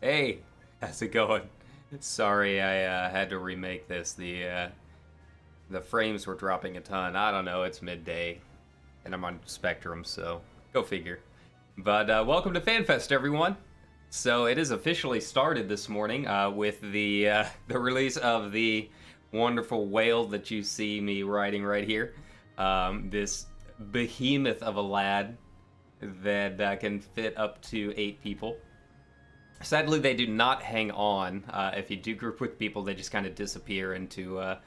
Hey, how's it going? Sorry, I had to remake this. The frames were dropping a ton. I don't know. It's midday, and I'm on Spectrum, so go figure. But welcome to FanFest, everyone. So it is officially started this morning with the release of the wonderful whale that you see me riding right here. This behemoth of a lad that can fit up to 8 people. Sadly, they do not hang on. If you do group with people, they just kind of disappear into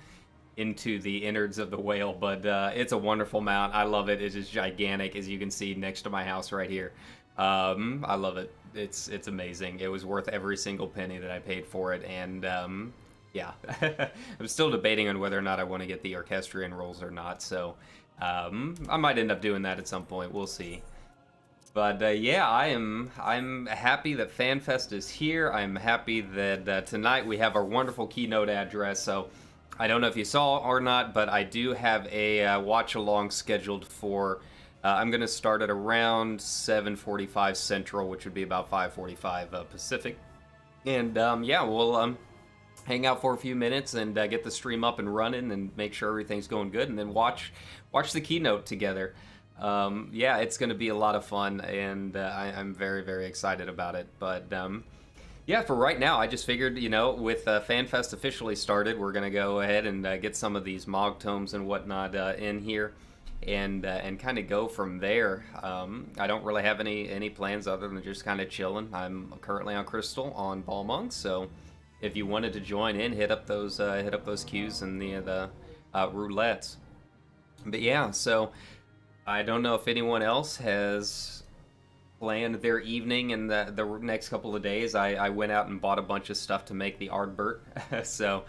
the innards of the whale. But it's a wonderful mount. I love it. It is gigantic, as you can see next to my house right here. I love it. It's amazing. It was worth every single penny that I paid for it. And yeah, I'm still debating on whether or not I want to get the orchestrion rolls or not. So I might end up doing that at some point. We'll see. But yeah, I'm happy that FanFest is here. I'm happy that tonight we have our wonderful keynote address. So I don't know if you saw or not, but I do have a watch along scheduled for. I'm going to start at around 7:45 Central, which would be about 5:45 Pacific. And yeah, we'll hang out for a few minutes and get the stream up and running and make sure everything's going good, and then watch the keynote together. Yeah, it's going to be a lot of fun, and I'm very, very excited about it. But yeah, for right now, I just figured, you know, with FanFest officially started, we're going to go ahead and get some of these Mogtomes and whatnot in here, and kind of go from there. I don't really have any plans other than just kind of chilling. I'm currently on Crystal on Ballmonk, so if you wanted to join in, hit up those queues and the roulettes. But yeah, so I don't know if anyone else has planned their evening in the next couple of days. I went out and bought a bunch of stuff to make the Ardbert, so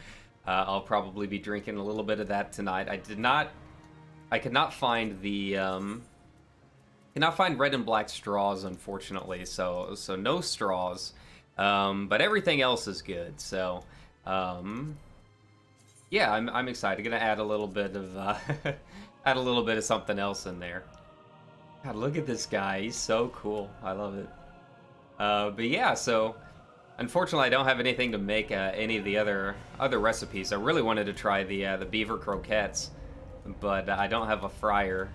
I'll probably be drinking a little bit of that tonight. I could not find red and black straws, unfortunately, so no straws, but everything else is good, so yeah, I'm excited. Gonna add a little bit of add a little bit of something else in there. God, look at this guy. He's so cool. I love it. But yeah, so unfortunately I don't have anything to make any of the other recipes. I really wanted to try the beaver croquettes, but I don't have a fryer.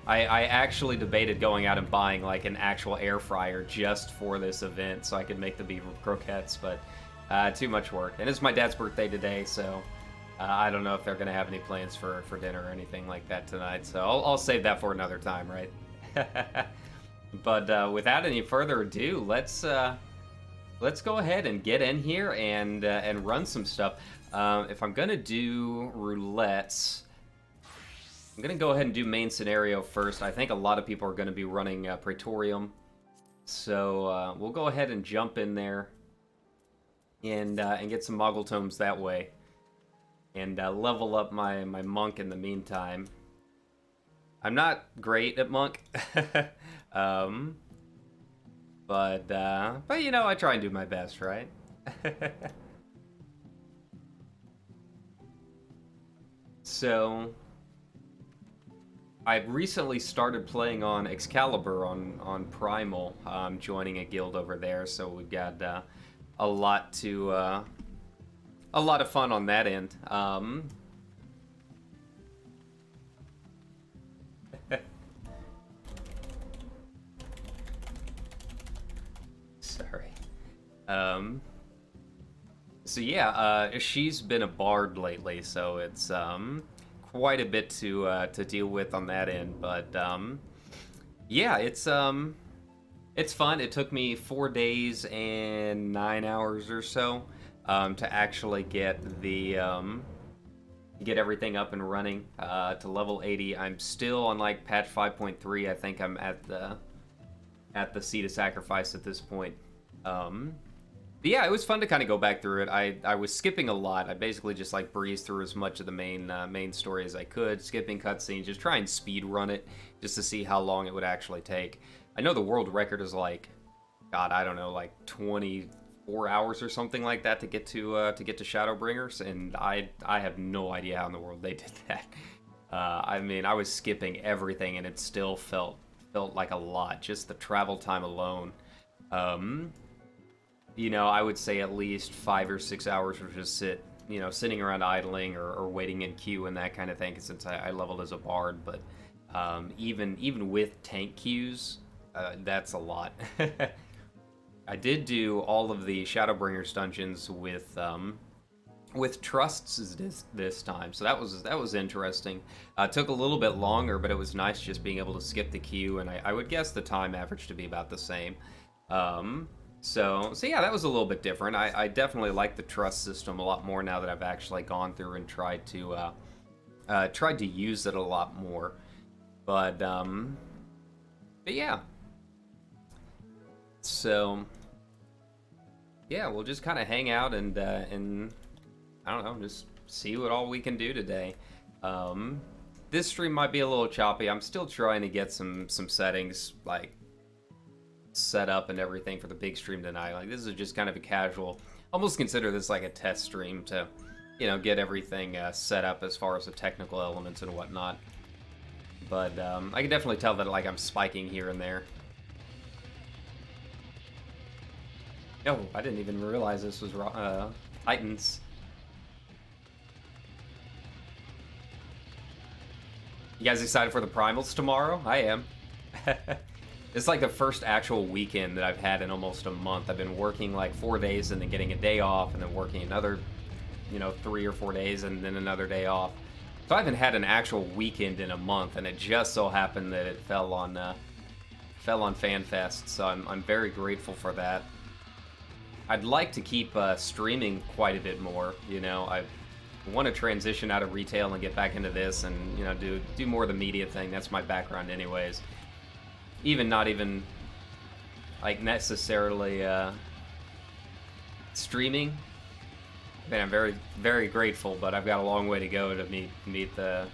I actually debated going out and buying like an actual air fryer just for this event so I could make the beaver croquettes, but too much work. And it's my dad's birthday today, so I don't know if they're going to have any plans for dinner or anything like that tonight, so I'll save that for another time, right? But without any further ado, let's go ahead and get in here and run some stuff. If I'm going to do roulettes, I'm going to go ahead and do main scenario first. I think a lot of people are going to be running Praetorium, so we'll go ahead and jump in there and get some Mogtomes that way. And level up my monk in the meantime. I'm not great at monk, but you know, I try and do my best, right? So I recently started playing on Excalibur on Primal. I'm joining a guild over there, so we've got a lot of fun on that end. Sorry. So yeah, she's been a bard lately, so it's quite a bit to deal with on that end. But yeah, it's fun. It took me 4 days and 9 hours or so to actually get everything up and running to level 80. I'm still on like patch 5.3. I think I'm at the Seat of Sacrifice at this point. But yeah, it was fun to kind of go back through it. I was skipping a lot. I basically just like breezed through as much of the main story as I could, skipping cutscenes, just try and speed run it just to see how long it would actually take. I know the world record is like, God, I don't know, like 24 hours or something like that to get to Shadowbringers, and I have no idea how in the world they did that. I mean, I was skipping everything, and it still felt like a lot, just the travel time alone. You know, I would say at least 5 or 6 hours would just sitting around idling or waiting in queue and that kind of thing, since I leveled as a bard. But even with tank queues, that's a lot. I did do all of the Shadowbringers dungeons with trusts this time, so that was interesting. Took a little bit longer, but it was nice just being able to skip the queue, and I would guess the time average to be about the same. So yeah, that was a little bit different. I definitely like the trust system a lot more now that I've actually gone through and tried to use it a lot more. But yeah. So yeah, we'll just kind of hang out and I don't know, just see what all we can do today. This stream might be a little choppy. I'm still trying to get some settings like set up and everything for the big stream tonight. Like, this is just kind of a casual, almost consider this like a test stream to, you know, get everything set up as far as the technical elements and whatnot. But I can definitely tell that like I'm spiking here and there. Oh, I didn't even realize this was Titans. You guys excited for the primals tomorrow? I am. It's like the first actual weekend that I've had in almost a month. I've been working like 4 days and then getting a day off, and then working another, 3 or 4 days and then another day off. So I haven't had an actual weekend in a month, and it just so happened that it fell on FanFest. So I'm very grateful for that. I'd like to keep streaming quite a bit more. I want to transition out of retail and get back into this, and do more of the media thing. That's my background, anyways. Not even like necessarily streaming. I mean, I'm very, very grateful, but I've got a long way to go to meet the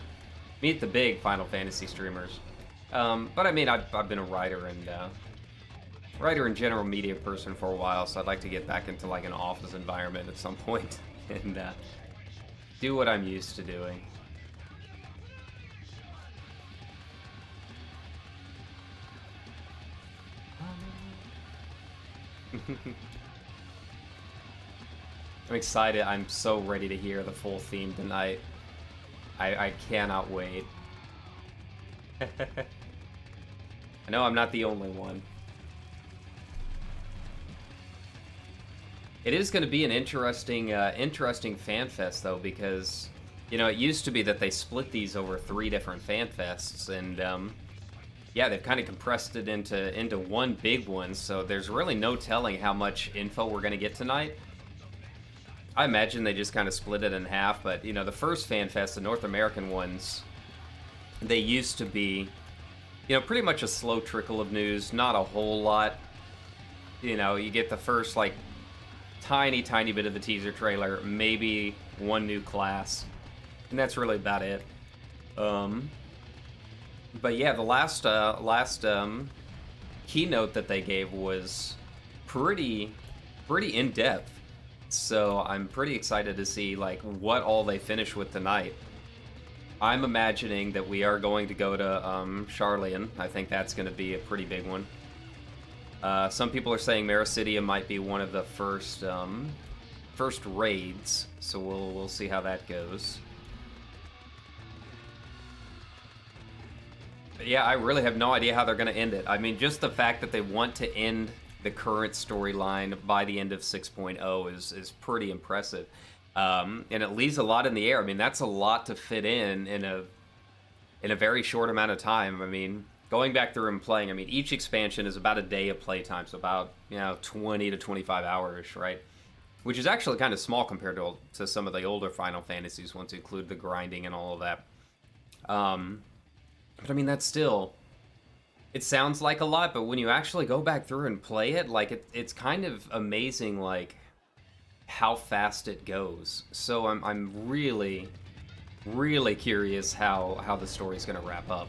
big Final Fantasy streamers. But I mean, I've been a writer and general media person for a while, so I'd like to get back into like an office environment at some point and do what I'm used to doing. I'm excited. I'm so ready to hear the full theme tonight. I cannot wait. I know I'm not the only one. It is going to be an interesting FanFest, though, because, it used to be that they split these over 3 different FanFests, and, yeah, they've kind of compressed it into one big one, so there's really no telling how much info we're going to get tonight. I imagine they just kind of split it in half, but, the first FanFest, the North American ones, they used to be, pretty much a slow trickle of news, not a whole lot. You get the first, like, tiny bit of the teaser trailer, maybe one new class, and that's really about it. But yeah, the last keynote that they gave was pretty in-depth, so I'm pretty excited to see like what all they finish with tonight. I'm imagining that we are going to go to Charlian. I think that's going to be a pretty big one. Some people are saying Mericidia might be one of the first raids, so we'll see how that goes. But yeah, I really have no idea how they're going to end it. I mean, just the fact that they want to end the current storyline by the end of 6.0 is pretty impressive. And it leaves a lot in the air. I mean, that's a lot to fit in a very short amount of time. I mean, going back through and playing, I mean, each expansion is about a day of playtime, so about 20 to 25 hours, right? Which is actually kind of small compared to some of the older Final Fantasies, once you include the grinding and all of that. But I mean, that's still, it sounds like a lot, but when you actually go back through and play it, like it's kind of amazing, like how fast it goes. So I'm really curious how the story's gonna wrap up.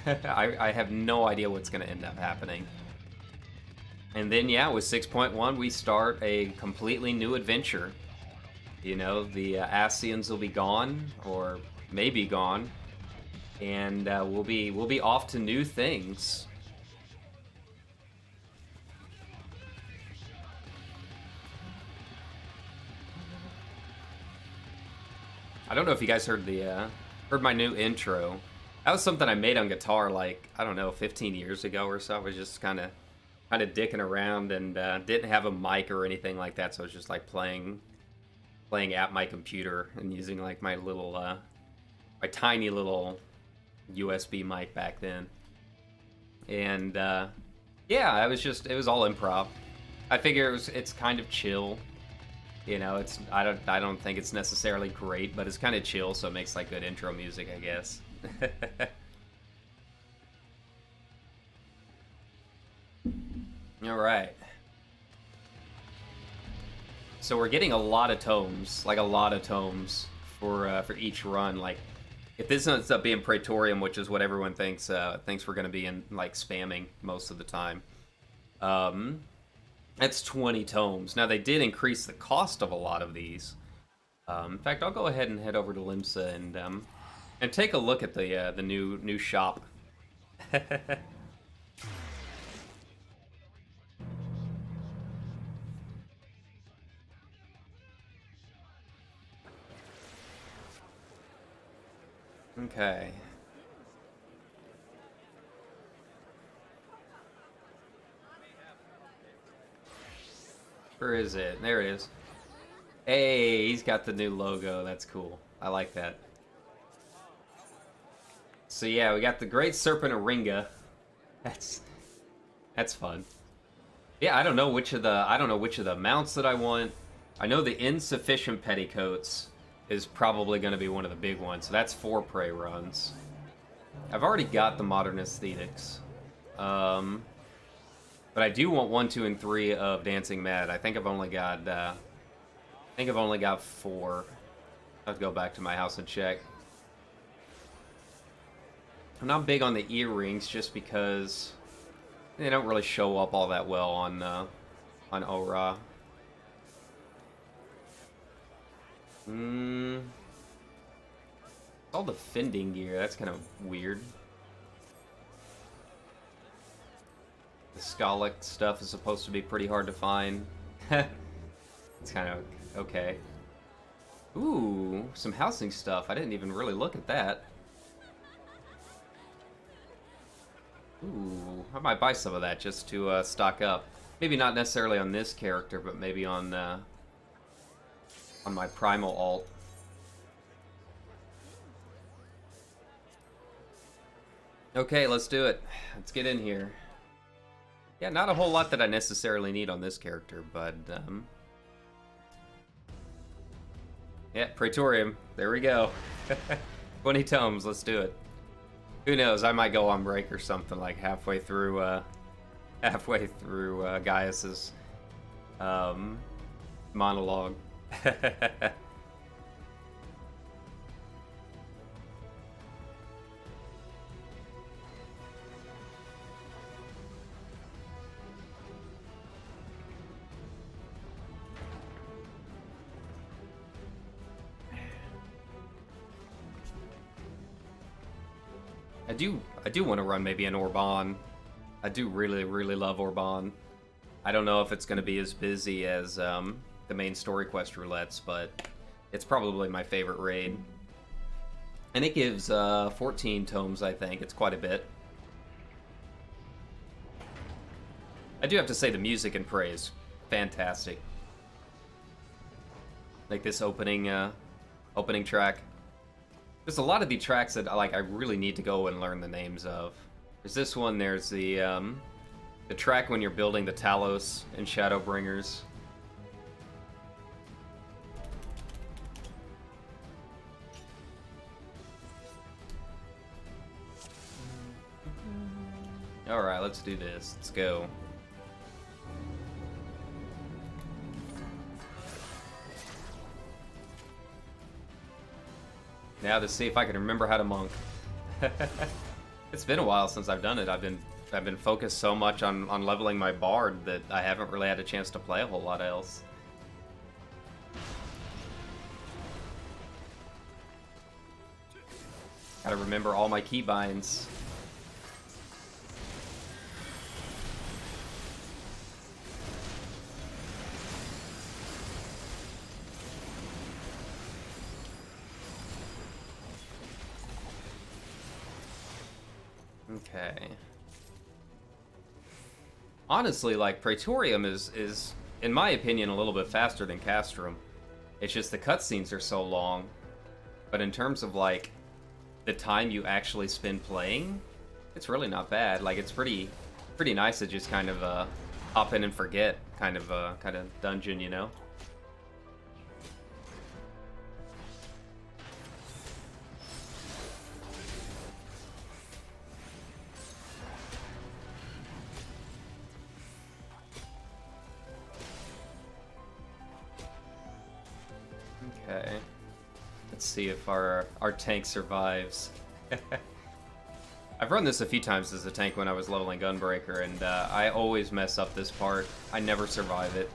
I have no idea what's gonna end up happening. And then yeah, with 6.1 we start a completely new adventure. The Ascians will be gone, or maybe gone, and we'll be off to new things. I don't know if you guys heard heard my new intro. That was something I made on guitar like, I don't know, 15 years ago or so. I was just kind of dicking around and didn't have a mic or anything like that, so I was just like playing at my computer and using like my little my tiny little USB mic back then. And yeah, it was all improv. I figure it's kind of chill. You know, I don't think it's necessarily great, but it's kind of chill, so it makes like good intro music, I guess. All right. So we're getting a lot of tomes, for each run. Like, if this ends up being Praetorium, which is what everyone thinks we're going to be in, like, spamming most of the time, that's 20 tomes. Now, they did increase the cost of a lot of these. In fact, I'll go ahead and head over to Limsa and take a look at the new shop. Okay. Where is it? There it is. Hey, he's got the new logo. That's cool. I like that. So yeah, we got the Great Serpent Aringa. That's fun. Yeah, I don't know which of the mounts that I want. I know the Insufficient Petticoats is probably going to be one of the big ones. So that's 4 Prae runs. I've already got the Modern Aesthetics. But I do want 1, 2, and 3 of Dancing Mad. I think I've only got 4. I have to go back to my house and check. I'm not big on the earrings just because they don't really show up all that well on Ora. All the fending gear, that's kind of weird. The Skalic stuff is supposed to be pretty hard to find. It's kind of okay. Ooh, some housing stuff. I didn't even really look at that. Ooh, I might buy some of that just to stock up. Maybe not necessarily on this character, but maybe on my primal alt. Okay, let's do it. Let's get in here. Yeah, not a whole lot that I necessarily need on this character, but yeah, Praetorium. There we go. 20 tomes. Let's do it. Who knows? I might go on break or something like halfway through Gaius's monologue. I do want to run maybe an Orbonne. I do really love Orbonne. I don't know if it's going to be as busy as the main story quest roulettes, but it's probably my favorite raid. And it gives 14 tomes, I think. It's quite a bit. I do have to say the music in Prae is fantastic. Like this opening track. There's a lot of the tracks that I really need to go and learn the names of. There's this one. There's the track when you're building the Talos and Shadowbringers. All right, let's do this. Let's go. Now to see if I can remember how to monk. It's been a while since I've done it. I've been focused so much on leveling my bard that I haven't really had a chance to play a whole lot else. Gotta remember all my keybinds. Okay. Honestly, like, Praetorium is, in my opinion, a little bit faster than Castrum. It's just the cutscenes are so long. But in terms of, like, the time you actually spend playing, it's really not bad. Like, it's pretty nice to just kind of hop in and forget kind of dungeon, you know? Okay. Let's see if our tank survives. I've run this a few times as a tank when I was leveling Gunbreaker, and I always mess up this part. I never survive it.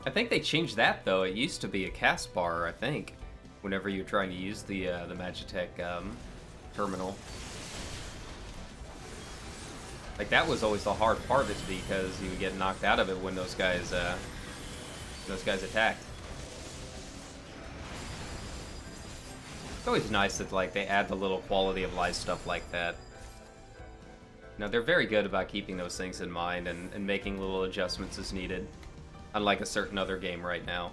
I think they changed that, though. It used to be a cast bar, I think, whenever you're trying to use the Magitech terminal. Like, that was always the hard part, is because you would get knocked out of it when those guys attacked. It's always nice that, like, they add the little quality of life stuff like that. You know, they're very good about keeping those things in mind and making little adjustments as needed, unlike a certain other game right now.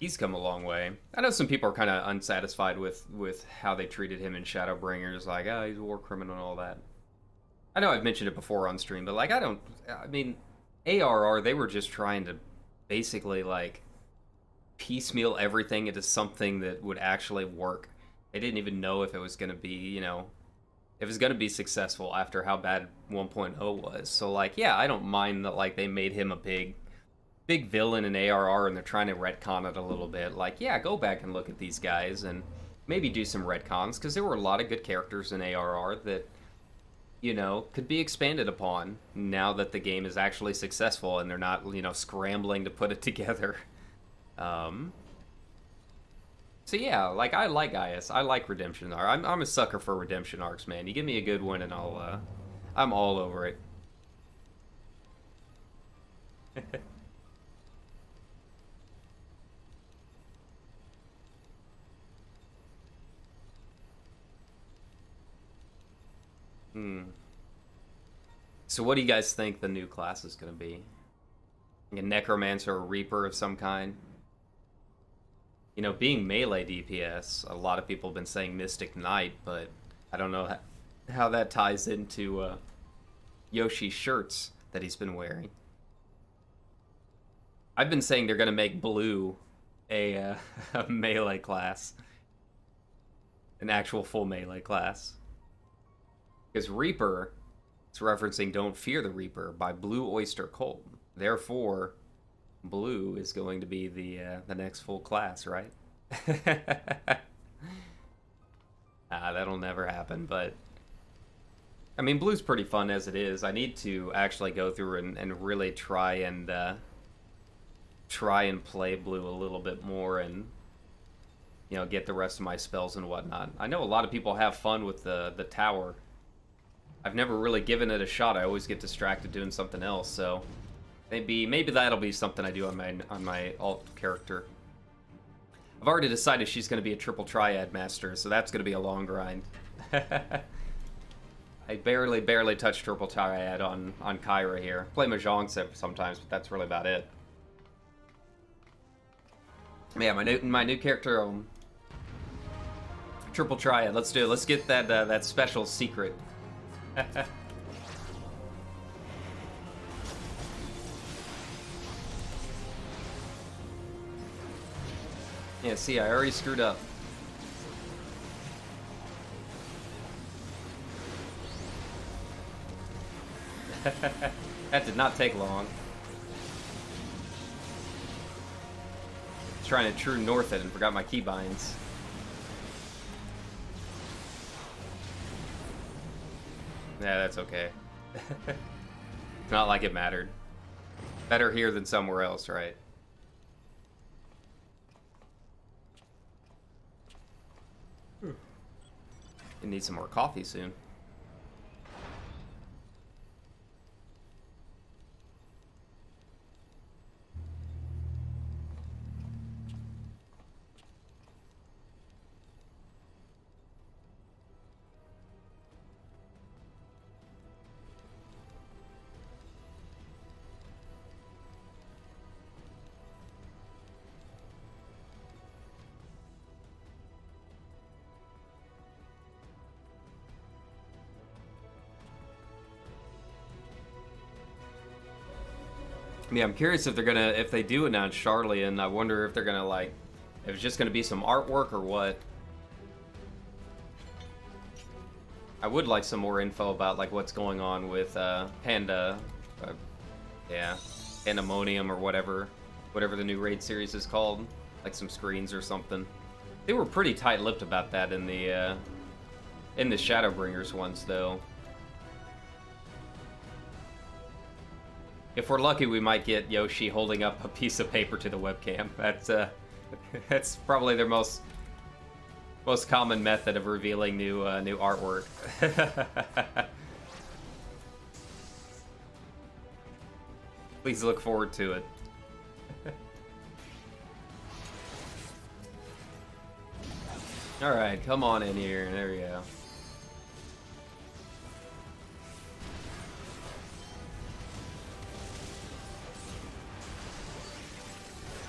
He's come a long way. I know some people are kind of unsatisfied with how they treated him in Shadowbringers, like, oh, he's a war criminal and all that. I know I've mentioned it before on stream, but, like, I mean, ARR, they were just trying to basically, like, piecemeal everything into something that would actually work. They didn't even know if it was going to be, you know, if it was going to be successful after how bad 1.0 was. So, like, yeah, I don't mind that, like, they made him a big villain in ARR and they're trying to retcon it a little bit. Like, yeah, go back and look at these guys and maybe do some retcons, because there were a lot of good characters in ARR that, you know, could be expanded upon now that the game is actually successful and they're not, you know, scrambling to put it together. So yeah, like, I like Gaius. I like redemption arc. I'm a sucker for redemption arcs, man. You give me a good one and I'm all over it. So what do you guys think the new class is going to be? Like a Necromancer or Reaper of some kind? You know, being melee DPS, a lot of people have been saying Mystic Knight, but I don't know how that ties into Yoshi's shirts that he's been wearing. I've been saying they're going to make Blue a melee class. An actual full melee class. Because Reaper, it's referencing Don't Fear the Reaper by Blue Oyster Cult. Therefore, Blue is going to be the next full class, right? That'll never happen, but I mean, Blue's pretty fun as it is. I need to actually go through and really try and play Blue a little bit more and, you know, get the rest of my spells and whatnot. I know a lot of people have fun with the tower. I've never really given it a shot. I always get distracted doing something else, so maybe that'll be something I do on my alt character. I've already decided she's going to be a triple triad master, so that's going to be a long grind. I barely touch triple triad on Kyra here. Play Mahjong sometimes, but that's really about it. Yeah, my new character, triple triad. Let's do it. Let's get that special secret. Yeah, see, I already screwed up. That did not take long. Trying to true north it and forgot my keybinds. Yeah, that's okay. It's not like it mattered. Better here than somewhere else, right? I need some more coffee soon. Yeah, I'm curious if they're gonna, if they do announce Charlian, I wonder if they're gonna like, if it's just gonna be some artwork or what. I would like some more info about like what's going on with Panda, yeah, Pandemonium or whatever the new raid series is called, like some screens or something. They were pretty tight-lipped about that in the Shadowbringers ones, though. If we're lucky, we might get Yoshi holding up a piece of paper to the webcam. That's probably their most common method of revealing new artwork. Please look forward to it. All right, come on in here. There we go.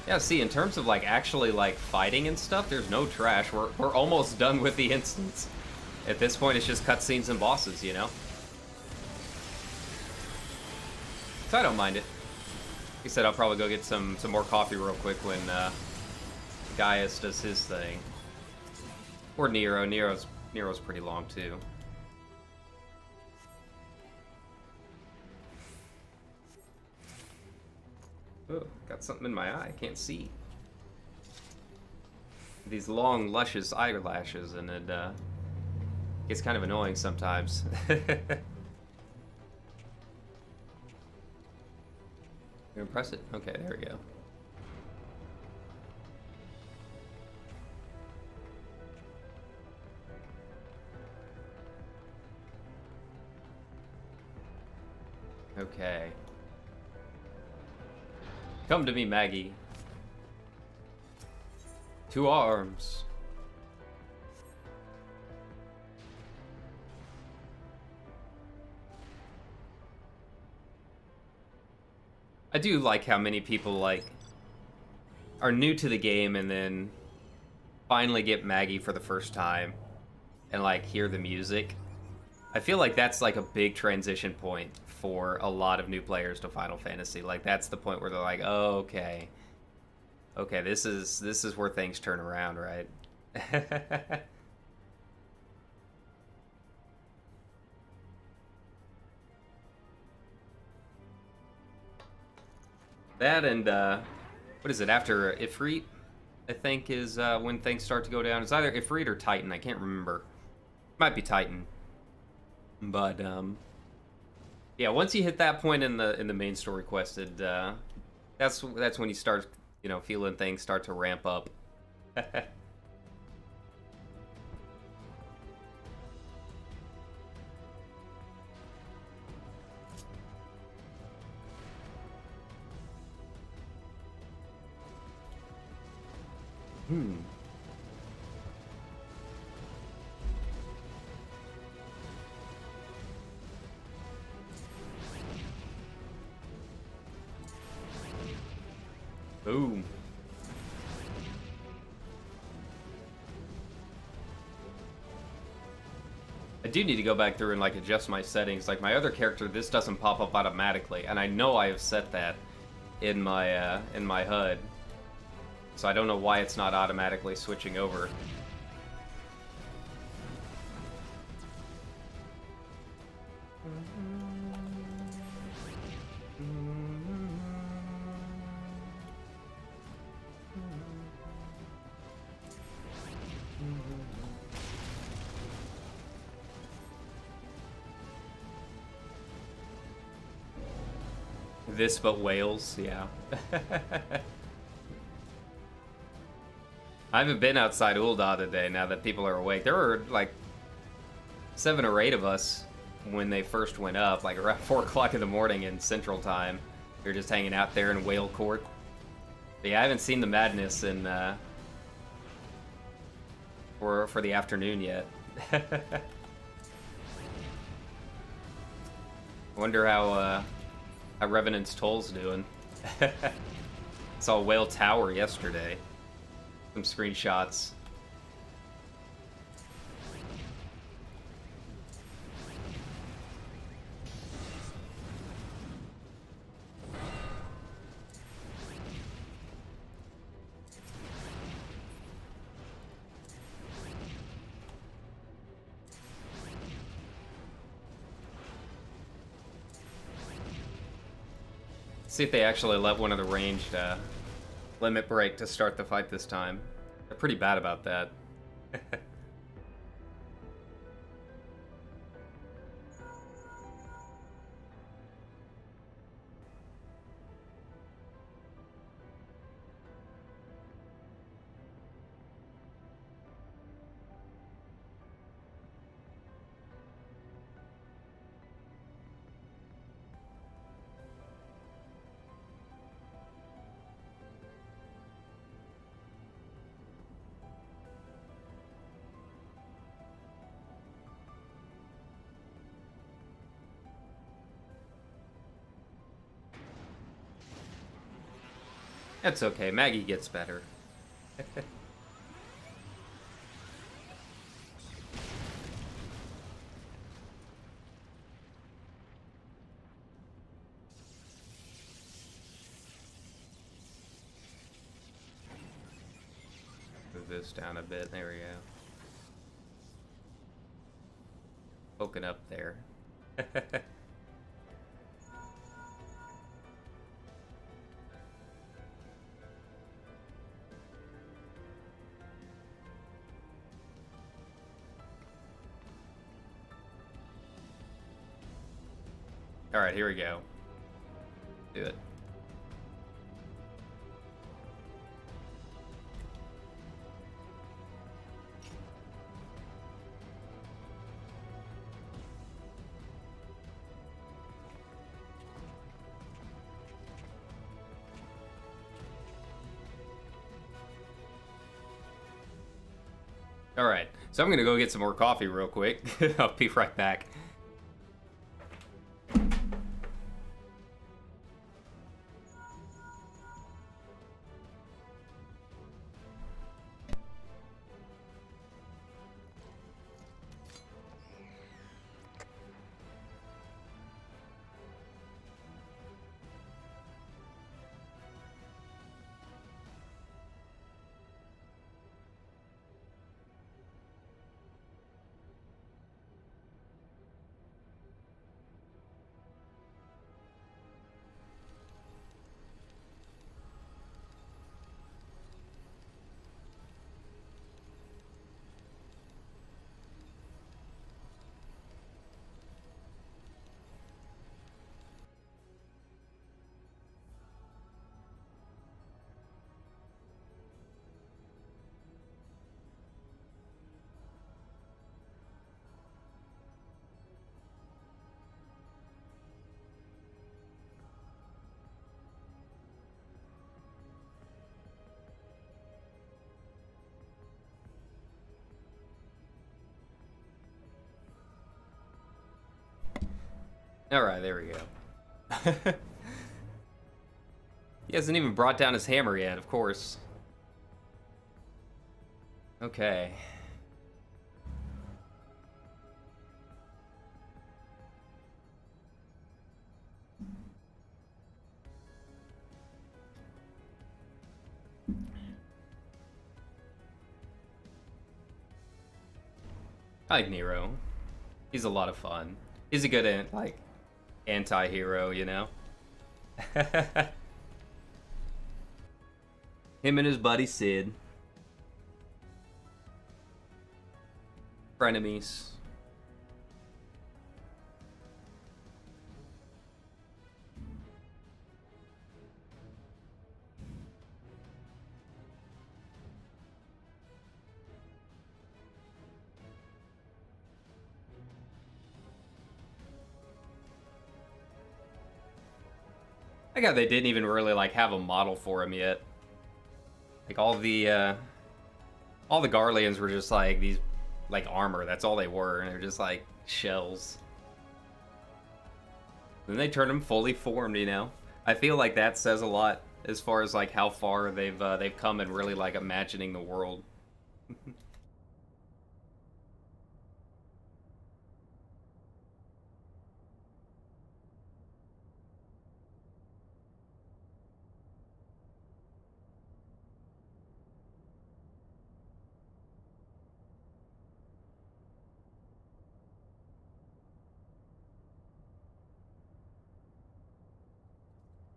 Yeah, see, in terms of like actually like fighting and stuff, there's no trash. We're almost done with the instance. At this point, it's just cutscenes and bosses, you know. So I don't mind it. Like I said, I'll probably go get some more coffee real quick when Gaius does his thing. Or Nero. Nero's pretty long too. Oh, got something in my eye. I can't see. These long, luscious eyelashes, and it gets kind of annoying sometimes. You press it? Okay, there we go. Okay. Come to me, Maggie. To arms. I do like how many people like are new to the game and then finally get Maggie for the first time and like hear the music. I feel like that's like a big transition point for a lot of new players to Final Fantasy. Like that's the point where they're like, oh, okay, this is where things turn around, right? That and what is it, after Ifrit, I think is when things start to go down. It's either Ifrit or Titan, I can't remember. Might be Titan. But yeah, once you hit that point in the main story quested, that's when you start, you know, feeling things start to ramp up. Boom. I do need to go back through and like adjust my settings. Like my other character, this doesn't pop up automatically, and I know I have set that in my HUD, so I don't know why it's not automatically switching over. This but Wales, yeah. I haven't been outside Ul'dah today now that people are awake. There were like 7 or 8 of us when they first went up, like around 4 o'clock in the morning in Central Time. We were just hanging out there in Whale Court. But yeah, I haven't seen the madness in for the afternoon yet. I wonder how Revenant's Toll's doing. Saw Whale Tower yesterday. Some screenshots. See if they actually let one of the ranged limit break to start the fight this time. They're pretty bad about that. That's okay, Maggie gets better. Move this down a bit, there we go. Poking up there. Alright, here we go. Do it. Alright, so I'm gonna go get some more coffee real quick. I'll be right back. Alright, there we go. He hasn't even brought down his hammer yet, of course. Okay. I like Nero. He's a lot of fun. He's a good, like, anti-hero, you know? Him and his buddy Sid. Frenemies. I got they didn't even really like have a model for him yet. Like all the Garleans were just like these like armor. That's all they were, and they're just like shells. Then they turn them fully formed, you know. I feel like that says a lot as far as like how far they've come in really like imagining the world.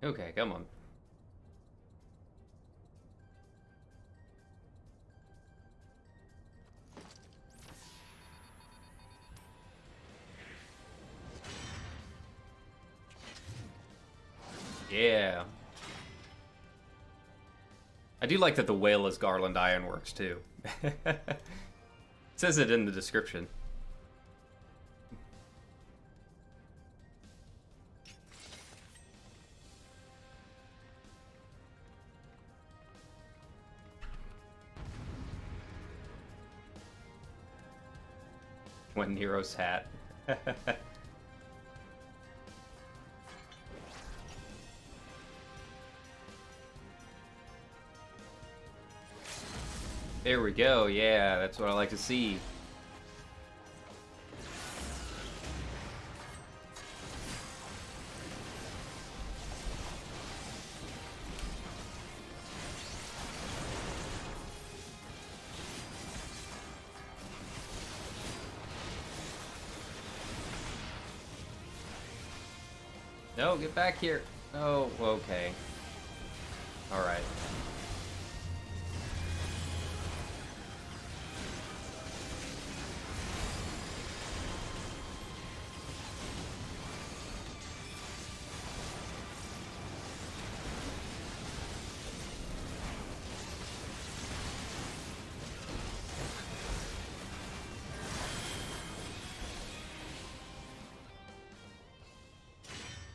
Okay, come on. Yeah. I do like that the whale is Garland Ironworks, too. It says it in the description. When Nero's hat. There we go, yeah, that's what I like to see. No, get back here. Oh, okay. Alright.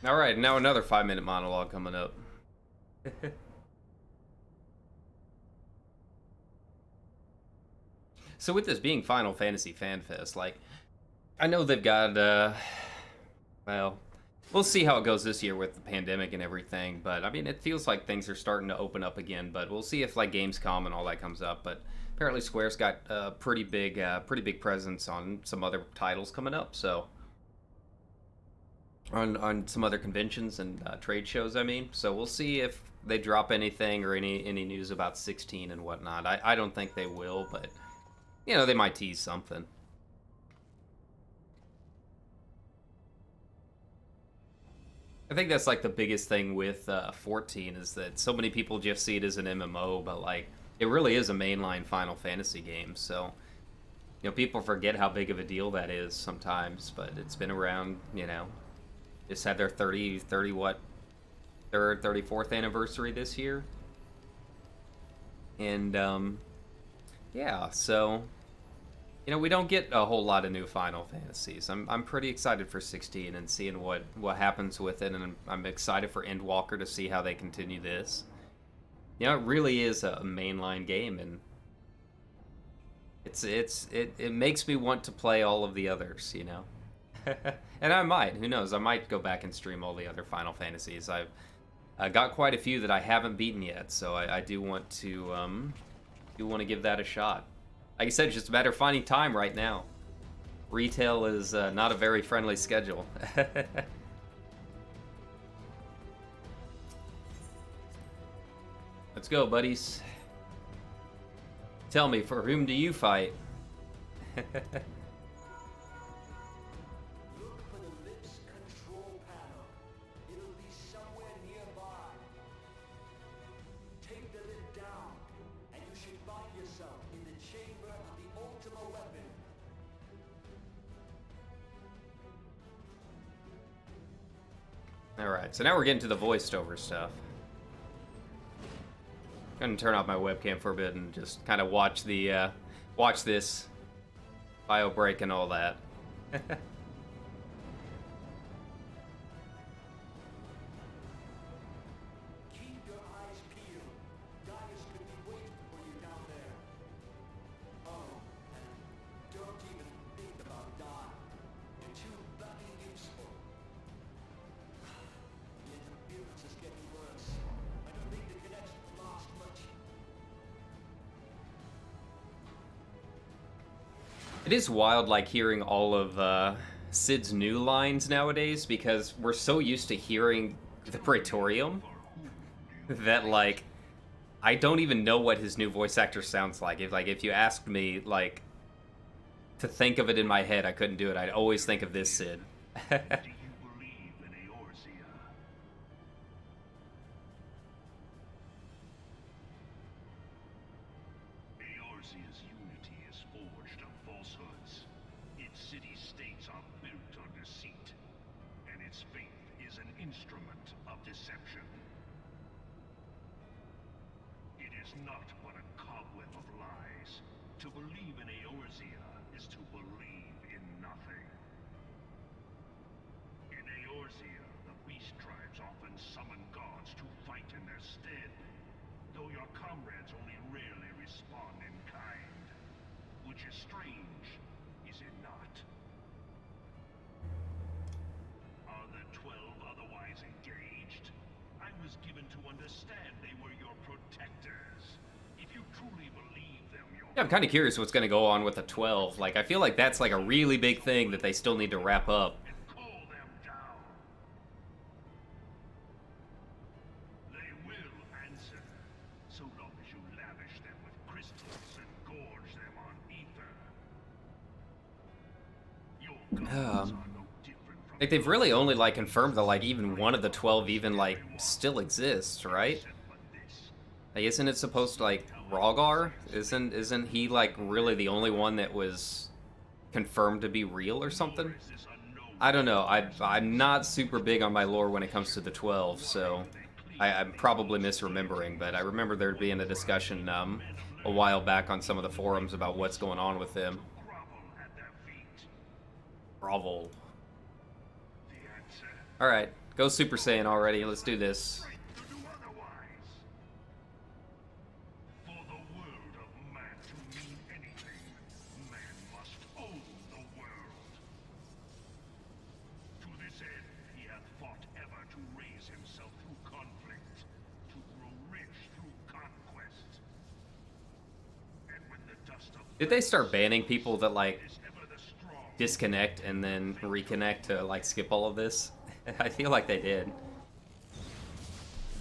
Alright, now another 5-minute monologue coming up. So with this being Final Fantasy FanFest, like, I know they've got, well, we'll see how it goes this year with the pandemic and everything, but, I mean, it feels like things are starting to open up again, but we'll see if, like, Gamescom and all that comes up, but apparently Square's got a pretty big presence on some other titles coming up, so... On some other conventions and trade shows, I mean. So we'll see if they drop anything or any news about 16 and whatnot. I don't think they will, but, you know, they might tease something. I think that's, like, the biggest thing with 14 is that so many people just see it as an MMO, but, like, it really is a mainline Final Fantasy game, so... You know, people forget how big of a deal that is sometimes, but it's been around, you know... Just had their 34th anniversary this year. And, yeah, so, you know, we don't get a whole lot of new Final Fantasies. I'm pretty excited for 16 and seeing what happens with it, and I'm excited for Endwalker to see how they continue this. You know, it really is a mainline game, and it makes me want to play all of the others, you know? And I might, who knows, I might go back and stream all the other Final Fantasies. I've got quite a few that I haven't beaten yet, so I do want to give that a shot. Like I said, it's just a matter of finding time right now. Retail is not a very friendly schedule. Let's go, buddies. Tell me, for whom do you fight? Alright, so now we're getting to the voiced over stuff. I'm gonna turn off my webcam for a bit and just kind of watch the, watch this bio break and all that. It is wild, like, hearing all of Sid's new lines nowadays, because we're so used to hearing the Praetorium that, like, I don't even know what his new voice actor sounds like. If you asked me, like, to think of it in my head, I couldn't do it. I'd always think of this Sid. Yeah, I'm kind of curious what's going to go on with the 12. Like, I feel like that's like a really big thing that they still need to wrap up. They will answer, so long as you lavish them with crystals and gorge them on ether. Like, they've really only, like, confirmed that, like, even one of the 12 even, like, still exists, right? Like, isn't it supposed to, like, Rogar? Isn't he, like, really the only one that was confirmed to be real or something? I don't know. I'm not super big on my lore when it comes to the 12, so I'm probably misremembering, but I remember there being a discussion a while back on some of the forums about what's going on with them. Grovel. Alright, go Super Saiyan already. Let's do this. Did they start banning people that, like, disconnect and then reconnect to, like, skip all of this? I feel like they did.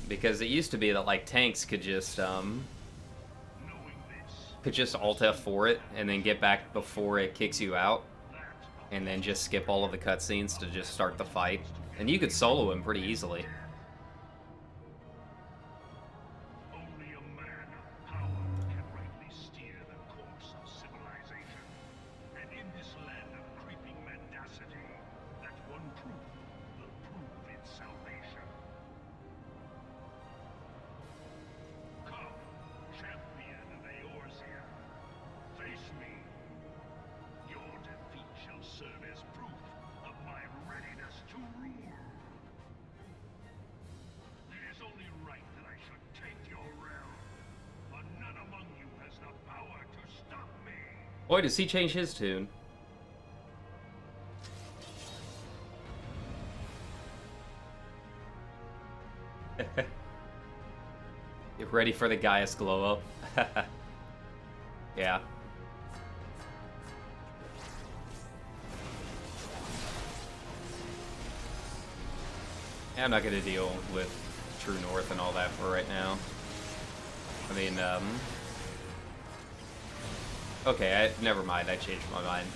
Because it used to be that, like, tanks could just Alt F4 it and then get back before it kicks you out. And then just skip all of the cutscenes to just start the fight. And you could solo him pretty easily. Boy, does he change his tune. Get ready for the Gaius glow up. Yeah. I'm not gonna deal with True North and all that for right now. I mean, okay, never mind, I changed my mind.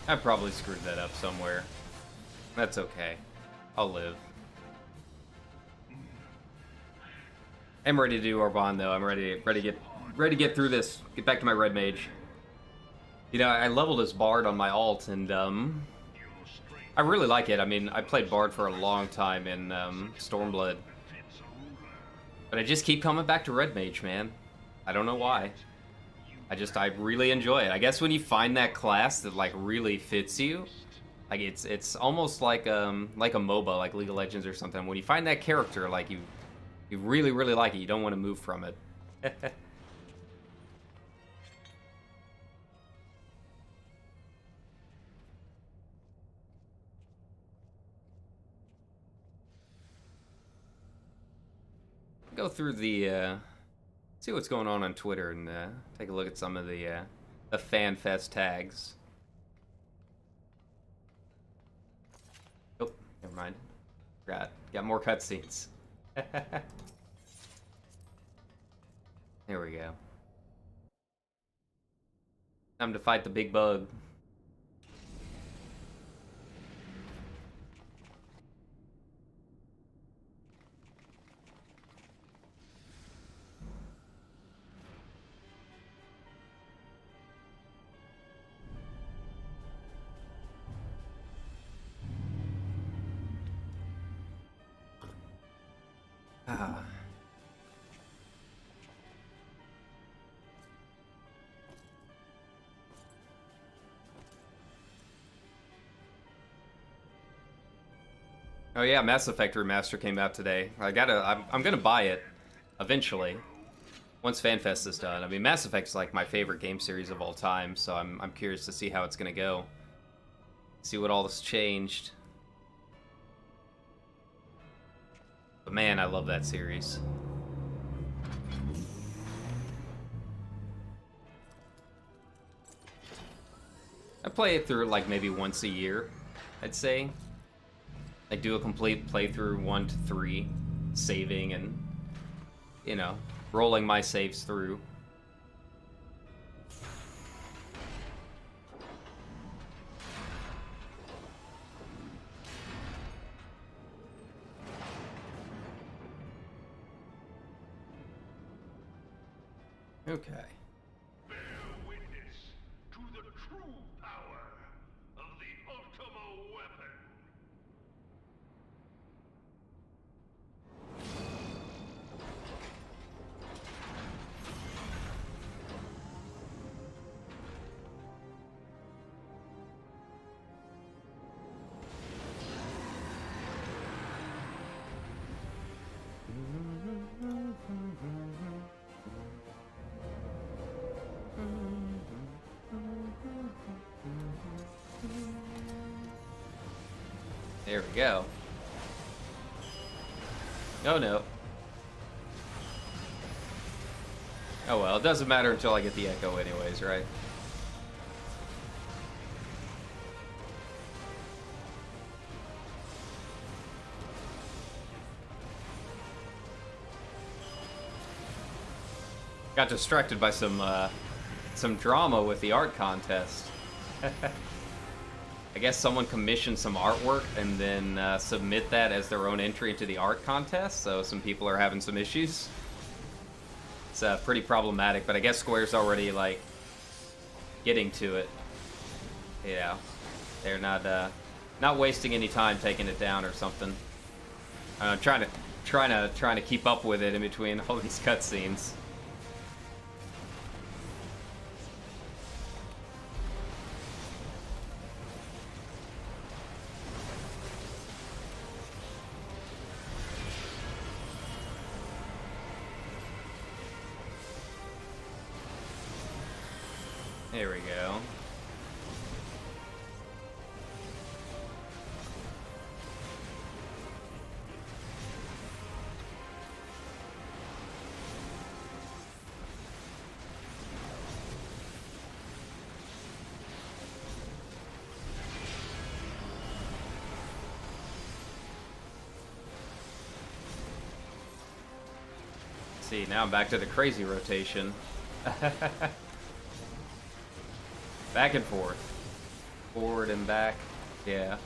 I probably screwed that up somewhere. That's okay. I'll live. I'm ready to do Orbonne though. I'm ready to get through this. Get back to my Red Mage. You know, I leveled as Bard on my alt, and I really like it. I mean, I played Bard for a long time in Stormblood, but I just keep coming back to Red Mage, man. I don't know why. I really enjoy it. I guess when you find that class that, like, really fits you, Like it's almost like a MOBA, like League of Legends or something. When you find that character, like you really really like it, you don't want to move from it. Go through the see what's going on Twitter and take a look at some of the FanFest tags. Oh, never mind. Got more cutscenes. There we go. Time to fight the big bug. Ah. Oh yeah, Mass Effect Remaster came out today. I'm gonna buy it eventually once FanFest is done. I mean, Mass Effect's like my favorite game series of all time, so I'm curious to see how it's gonna go. See what all this changed. But man, I love that series. I play it through like maybe once a year, I'd say. Like do a complete playthrough 1 to 3, saving and, you know, rolling my saves through. Okay. Bear witness to the true power of the Ultimo weapon. There we go. Oh no. Oh well, it doesn't matter until I get the echo anyways, right? Got distracted by some drama with the art contest. I guess someone commissioned some artwork and then submit that as their own entry into the art contest, so some people are having some issues. It's pretty problematic, but I guess Square's already, like, getting to it. You know, they're not wasting any time taking it down or something. I'm trying to keep up with it in between all these cutscenes. There we go. See, now I'm back to the crazy rotation. Back and forth. Forward and back. Yeah.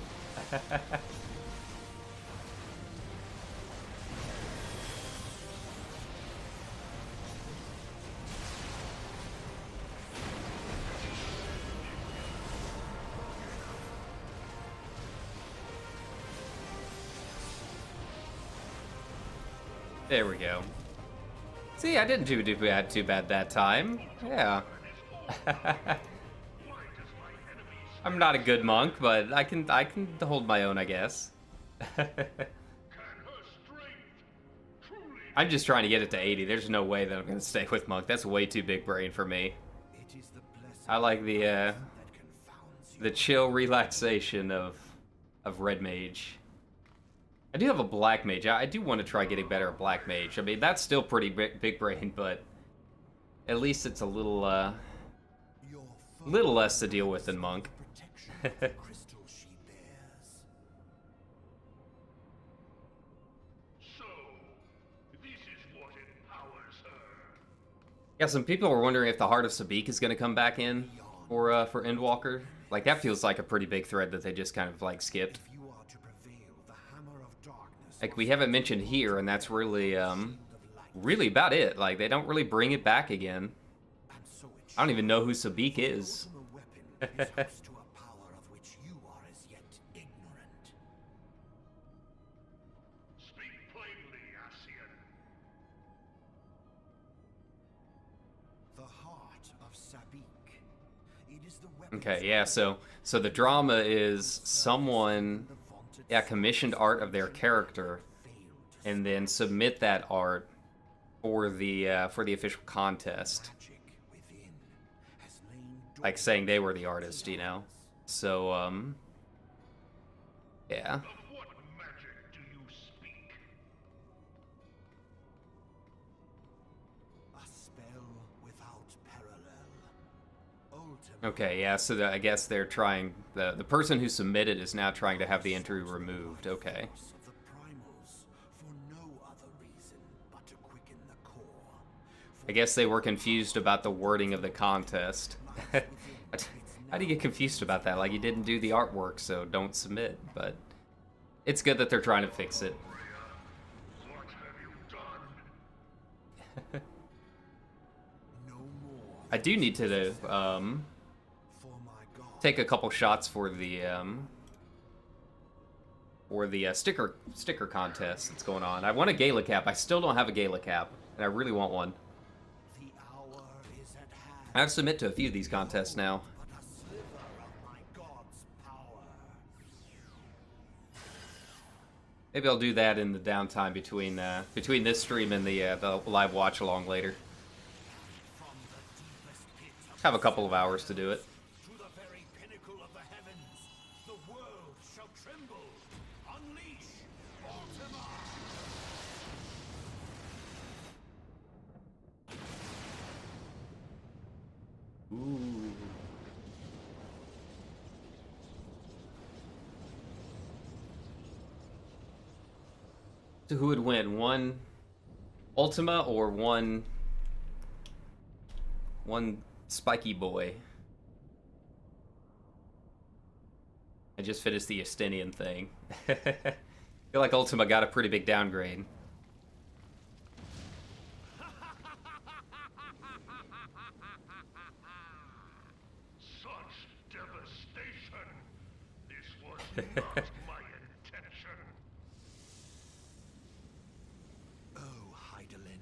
There we go. See, I didn't do too bad that time. Yeah. Why does my enemy I'm not a good monk, but I can hold my own, I guess. Can her strength truly I'm just trying to get it to 80. There's no way that I'm gonna stay with monk. That's way too big brain for me. It is the blessing I like that confounds you. the chill relaxation of red mage. I do have a black mage. I do want to try getting better at black mage. I mean, that's still pretty big brain, but at least it's a little Your little less to deal with than monk. protection of the crystal she bears. so? This is what empowers her. Yeah, some people were wondering if the Heart of Sabik is going to come back in for Endwalker. Like, that feels like a pretty big thread that they just kind of, like, skipped. If you are to prevail, the hammer of darkness Like, we haven't mentioned here, and that's really, really about it. Like, they don't really bring it back again. and so it I don't even know who Sabik is. ultimate weapon is host to a power of which you are as yet ignorant. Speak plainly, Ascian. The heart of Sabik. It is the weapon. Okay, yeah, so the drama is someone, yeah, commissioned art of their character, and then submit that art for the official contest, like saying they were the artist, you know. So yeah. Of what magic do you speak? A spell without parallel. Ultimate. Okay, yeah. So I guess they're trying. The person who submitted is now trying to have the entry removed. Okay. Force of the primals for no other reason but to quicken the core. I guess they were confused about the wording of the contest. How do you get confused about that? Like, you didn't do the artwork, so don't submit. But it's good that they're trying to fix it. What have you done? No more. I do need to For my God. take a couple shots for the sticker contest that's going on. I want a gala cap. I still don't have a gala cap, and I really want one. The hour is at hand. I have to submit to a few of these contests now. But a sliver of my God's power. Maybe I'll do that in the downtime between this stream and the live watch along later. From the deepest pit of Have a couple of hours to do it. to the very pinnacle of the heavens, the world shall tremble. Unleash Ultima! Ooh. So who would win? One Ultima or one Spiky Boy? I just finished the Estinian thing. I feel like Ultima got a pretty big downgrade. Such devastation! This was not my intention. Oh, Heidelin,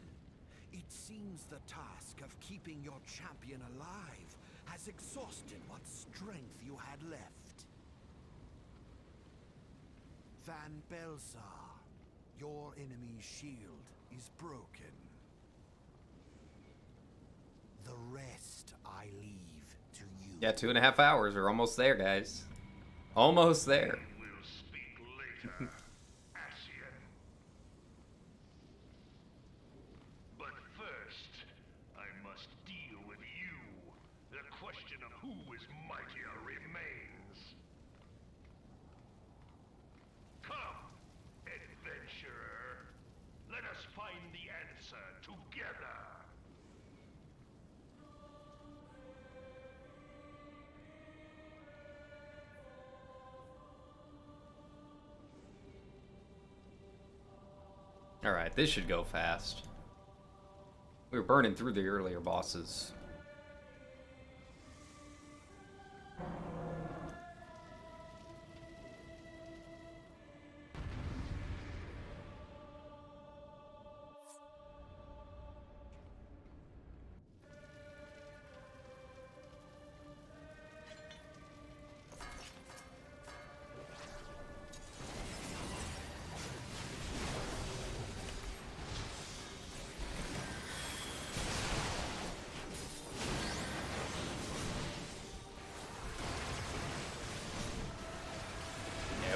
it seems the task of keeping your champion alive has exhausted what strength you had left. Van Belsar, your enemy's shield is broken. The rest I leave to you. Yeah, 2.5 hours. We're almost there, guys. Almost there. We'll speak later, Ascian. But first, I must deal with you. The question of who is mightier remains. Come, adventurer. Let us find the answer together. Alright, this should go fast. We were burning through the earlier bosses.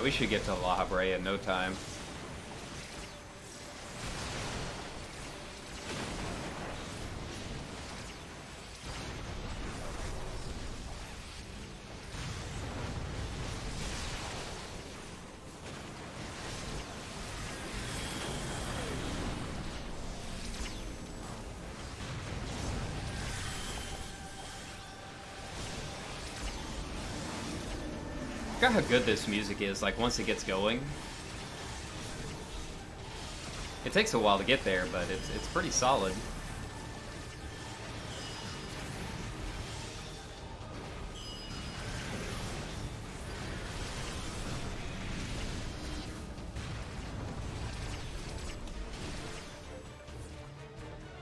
Yeah, we should get to La Habrea in no time. Look at how good this music is, like, once it gets going. It takes a while to get there, but it's pretty solid.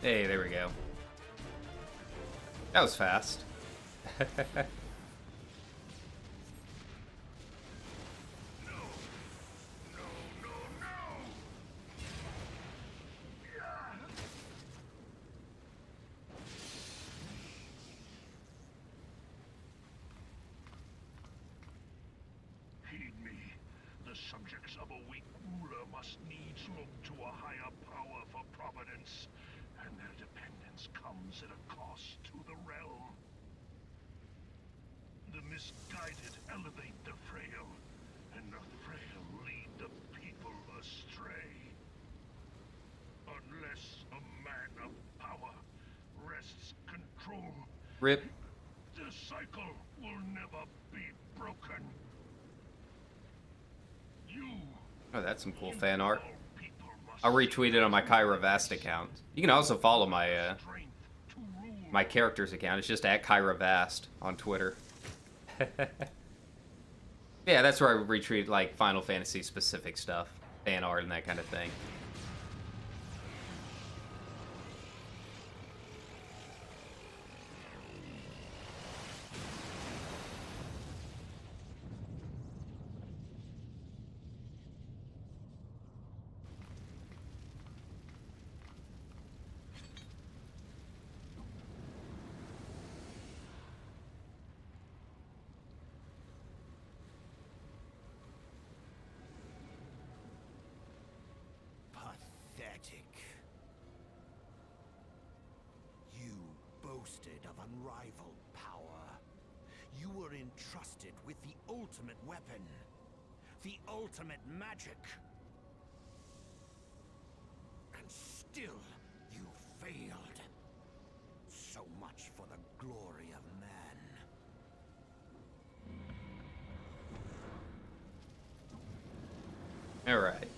Hey, there we go. That was fast. Subjects of a weak ruler must needs look to a higher power for providence, and their dependence comes at a cost to the realm. The misguided elevate the frail, and the frail lead the people astray. Unless a man of power wrests control, Rip. the cycle will never be broken. Oh, that's some cool fan art. I'll retweet it on my Kyra Vast account. You can also follow my my character's account. It's just at Kyra Vast on Twitter. Yeah, that's where I retweet like Final Fantasy specific stuff, fan art and that kind of thing. You boasted of unrivaled power. You were entrusted with the ultimate weapon, the ultimate magic. And still, you failed. So much for the glory of man. All right.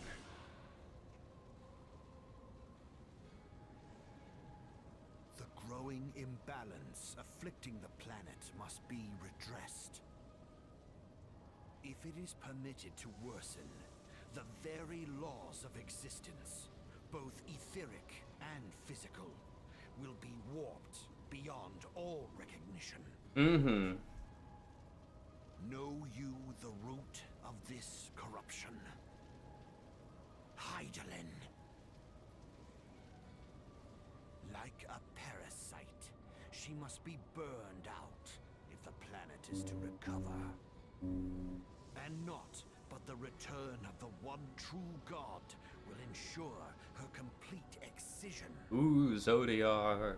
The growing imbalance afflicting the planet must be redressed. If it is permitted to worsen, the very laws of existence, both etheric and physical, will be warped beyond all recognition. Mm-hmm. Know you the root of this corruption? Hydaelyn. Like a parasite, she must be burned out if the planet is to recover. And not but the return of the one true god will ensure her complete excision. Ooh, Zodiar.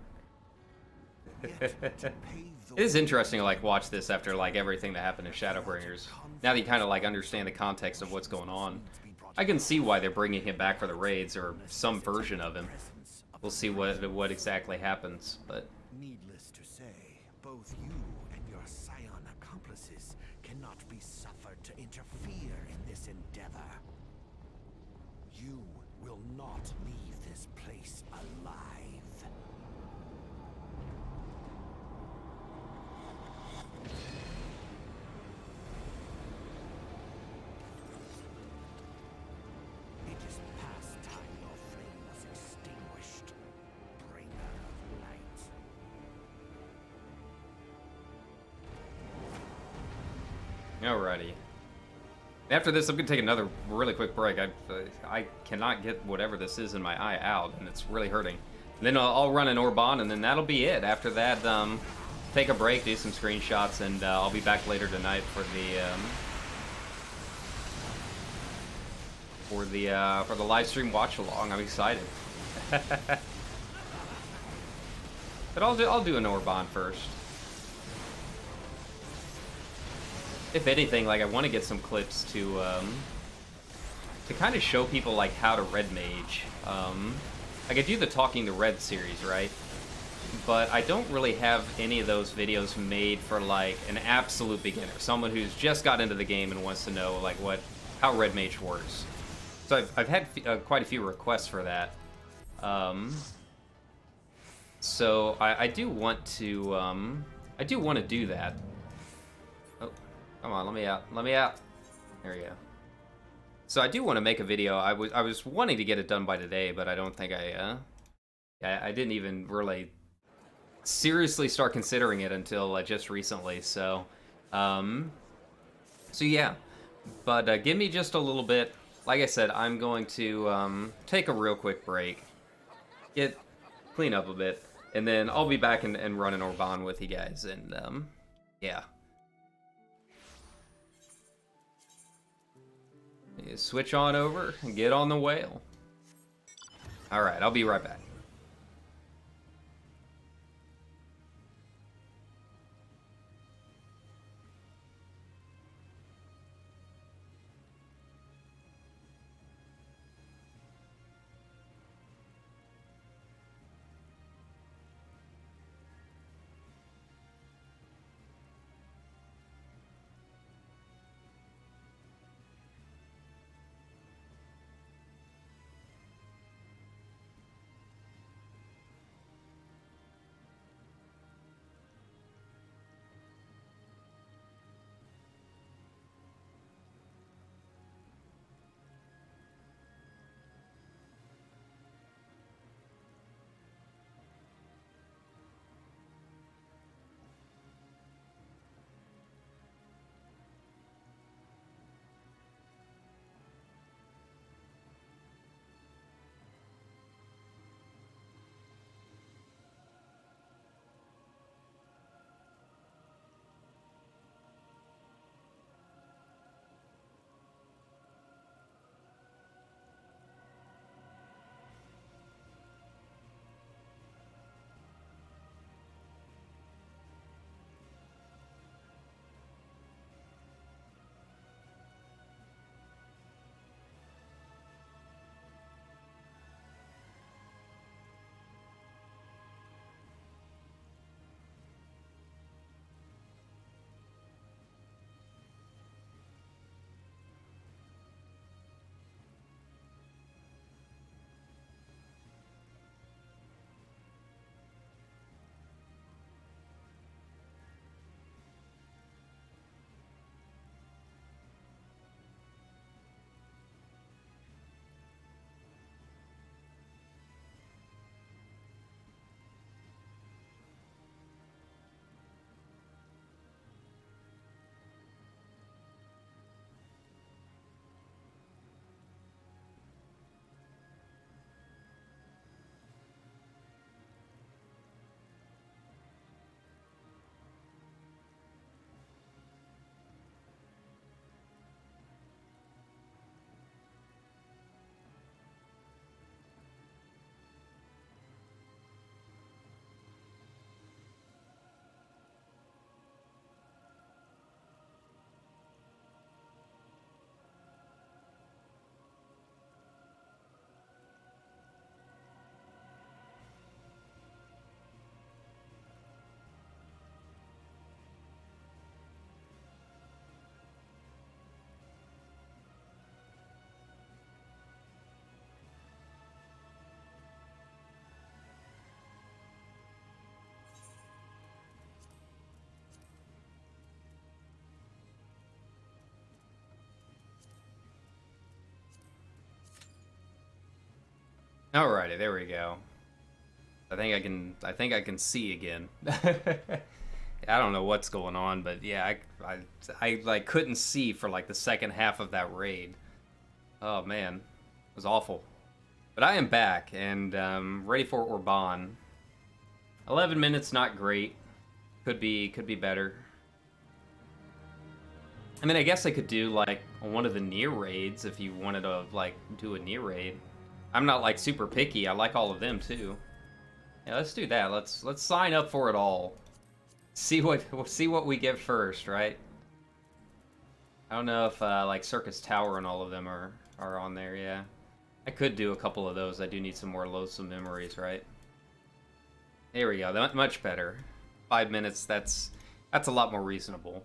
Yet, to pave the It is way interesting to like watch this after like everything that happened in Shadowbringers. Now that you kind of like understand the context of what's going on, I can see why they're bringing him back for the raids or some version of him. We'll see what exactly happens, but needless to say, both you and your scion accomplices cannot be suffered to interfere in this endeavor. You will not leave this place alive. It is past time your flame was extinguished, bringer of light. alrighty. After this, I'm gonna take another really quick break. I cannot get whatever this is in my eye out, and it's really hurting. And then I'll run an Orbonne, and then that'll be it. After that, take a break, do some screenshots, and I'll be back later tonight for for the live stream watch along. I'm excited. But I'll do an Orbonne first. If anything, like I want to get some clips to kind of show people like how to Red Mage. Like I do the Talking to Red series, right? But I don't really have any of those videos made for like an absolute beginner, someone who's just got into the game and wants to know like how Red Mage works. So I've had quite a few requests for that. So I do want to do that. Oh, come on, let me out. Let me out. There you go. So I do want to make a video. I was wanting to get it done by today, but I don't think I didn't even really seriously start considering it until just recently. So yeah. But give me just a little bit. Like I said, I'm going to take a real quick break, clean up a bit, and then I'll be back and run an Orbonne with you guys. And yeah. You switch on over and get on the whale. Alright, I'll be right back. Alrighty, there we go. I think I can see again. I don't know what's going on, but yeah, I like couldn't see for like the second half of that raid. Oh man, it was awful. But I am back and ready for Orbonne. 11 minutes, not great. Could be better. I mean, I guess I could do, like, one of the near raids if you wanted to, like, do a near raid. I'm not, like, super picky. I like all of them, too. Yeah, let's do that. Let's sign up for it all. See what we get first, right? I don't know if, like, Circus Tower and all of them are on there, yeah. I could do a couple of those. I do need some more loathsome memories, right? There we go. Much better. 5 minutes, that's a lot more reasonable.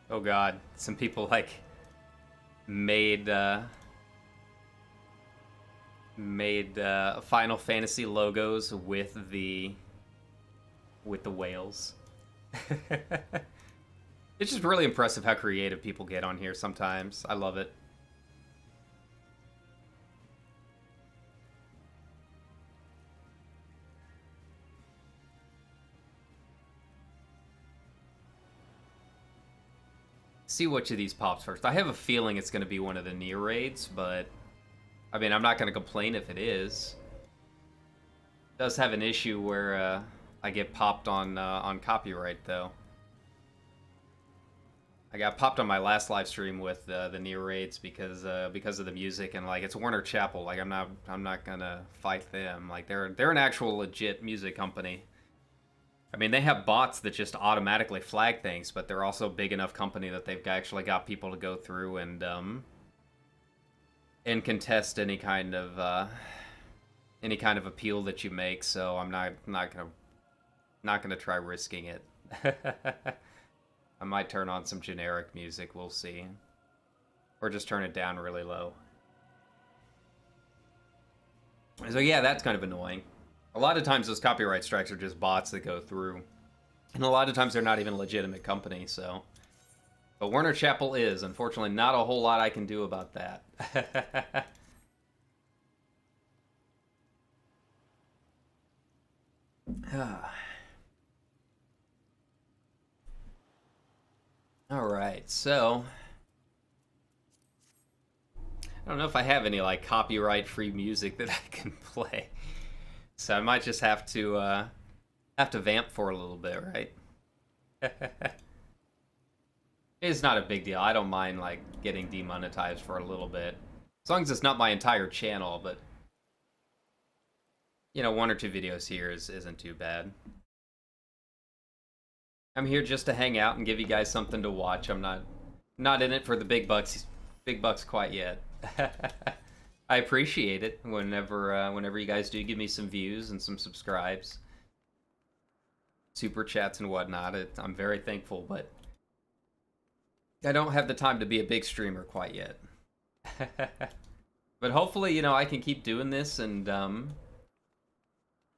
Oh god, some people like made Final Fantasy logos with the whales. It's just really impressive how creative people get on here sometimes. I love it. See which of these pops first. I have a feeling it's going to be one of the near raids, but I mean, I'm not going to complain if it is. It does have an issue where I get popped on copyright, though. I got popped on my last live stream with the near raids because of the music, and like it's Warner Chappell. Like I'm not gonna fight them. Like they're an actual legit music company. I mean, they have bots that just automatically flag things, but they're also a big enough company that they've actually got people to go through and contest any kind of appeal that you make. So I'm not gonna try risking it. I might turn on some generic music. We'll see, or just turn it down really low. So yeah, that's kind of annoying. A lot of times those copyright strikes are just bots that go through. And a lot of times they're not even a legitimate company, so. But Warner Chappell is. Unfortunately, not a whole lot I can do about that. Alright, so. I don't know if I have any, like, copyright-free music that I can play. So I might just have to vamp for a little bit, right? It's not a big deal. I don't mind like getting demonetized for a little bit, as long as it's not my entire channel. But you know, 1 or 2 videos here isn't too bad. I'm here just to hang out and give you guys something to watch. I'm not in it for the big bucks quite yet. I appreciate it whenever you guys do give me some views and some subscribes, super chats and whatnot. I'm very thankful, but I don't have the time to be a big streamer quite yet. But hopefully, you know, I can keep doing this and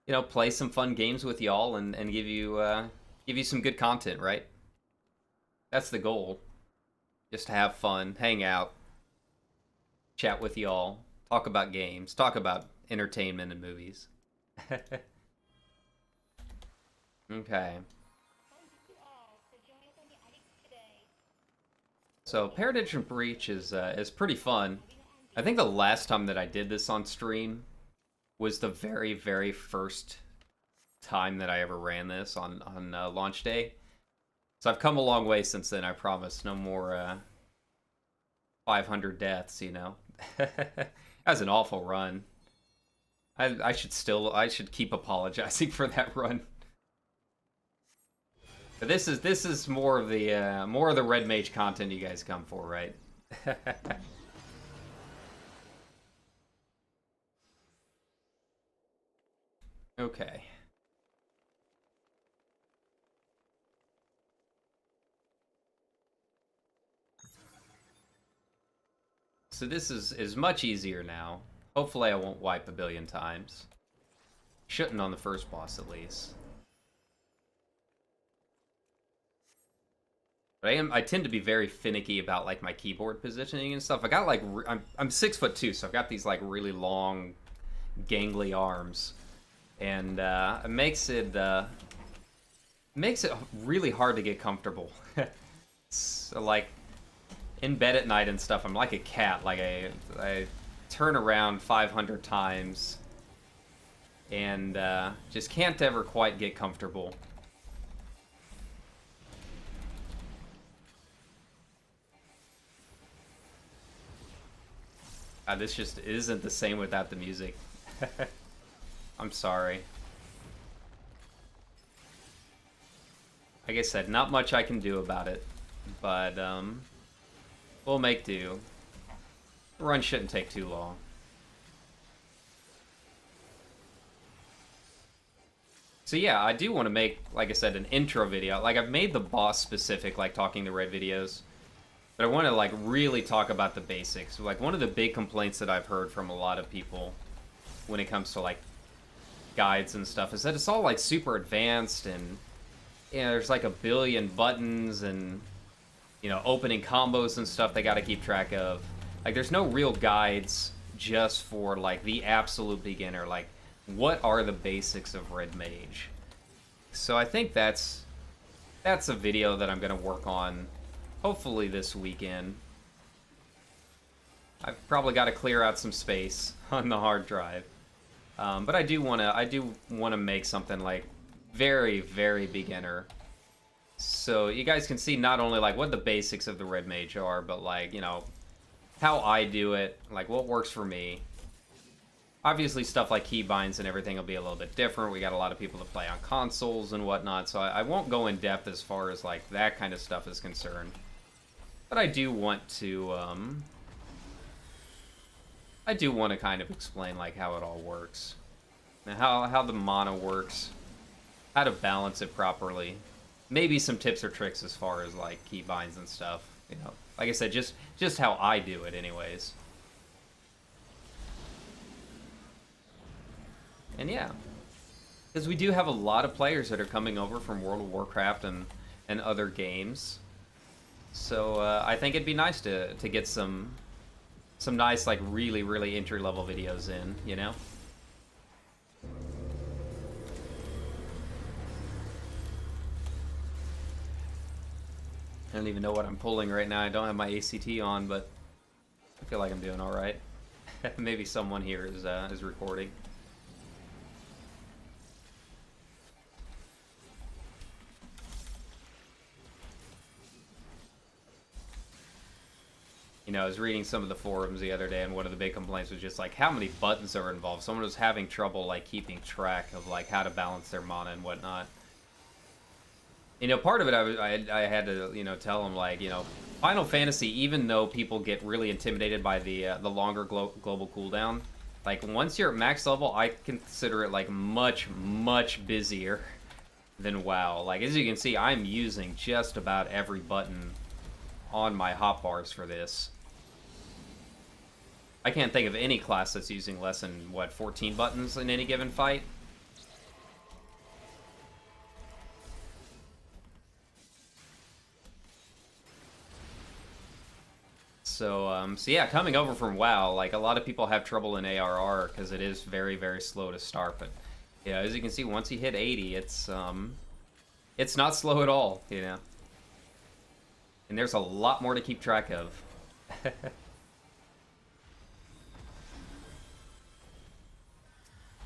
you know, play some fun games with y'all and give you some good content, right? That's the goal. Just to have fun, hang out, chat with y'all. Talk about games. Talk about entertainment and movies. Okay. So, Paradigm Breach is pretty fun. I think the last time that I did this on stream was the very, very first time that I ever ran this on launch day. So I've come a long way since then, I promise. No more 500 deaths, you know. That was an awful run. I should keep apologizing for that run. But this is more of the Red Mage content you guys come for, right? Okay. So this is much easier now. Hopefully I won't wipe a billion times. Shouldn't on the first boss, at least. But I tend to be very finicky about like my keyboard positioning and stuff. I got like I'm 6'2", so I've got these like really long, gangly arms. and it makes it really hard to get comfortable. So, like, in bed at night and stuff, I'm like a cat. Like, I turn around 500 times and just can't ever quite get comfortable. This just isn't the same without the music. I'm sorry. Like I said, not much I can do about it, but we'll make do. The run shouldn't take too long. So yeah, I do want to make, like I said, an intro video. Like, I've made the boss specific, like Talking the Red videos. But I want to, like, really talk about the basics. Like, one of the big complaints that I've heard from a lot of people when it comes to, like, guides and stuff is that it's all, like, super advanced and, you know, there's, like, a billion buttons and, you know, opening combos and stuff they got to keep track of. Like, there's no real guides just for, like, the absolute beginner. Like, what are the basics of Red Mage? So I think that's a video that I'm going to work on hopefully this weekend. I've probably got to clear out some space on the hard drive, but I do want to make something like very, very beginner, so you guys can see not only like what the basics of the Red Mage are, but like, you know, how I do it, like what works for me. Obviously, stuff like keybinds and everything will be a little bit different. We got a lot of people that play on consoles and whatnot, so I won't go in depth as far as like that kind of stuff is concerned. But I do want to kind of explain like how it all works, and how the mana works, how to balance it properly. Maybe some tips or tricks as far as like keybinds and stuff. You know, like I said, just how I do it, anyways. And yeah, because we do have a lot of players that are coming over from World of Warcraft and other games. So I think it'd be nice to get some nice, like, really entry-level videos in, you know? I don't even know what I'm pulling right now. I don't have my ACT on, but I feel like I'm doing all right. Maybe someone here is recording. You know, I was reading some of the forums the other day, and one of the big complaints was just like how many buttons are involved. Someone was having trouble like keeping track of like how to balance their mana and whatnot. You know, part of it I had to, you know, tell them, like, you know, Final Fantasy, even though people get really intimidated by the longer global cooldown, like once you're at max level, I consider it like much busier than WoW. Like, as you can see, I'm using just about every button on my hotbars for this. I can't think of any class that's using less than, what, 14 buttons in any given fight? So yeah, coming over from WoW, like, a lot of people have trouble in ARR because it is very slow to start, but, yeah, as you can see, once you hit 80, it's not slow at all, you know? And there's a lot more to keep track of.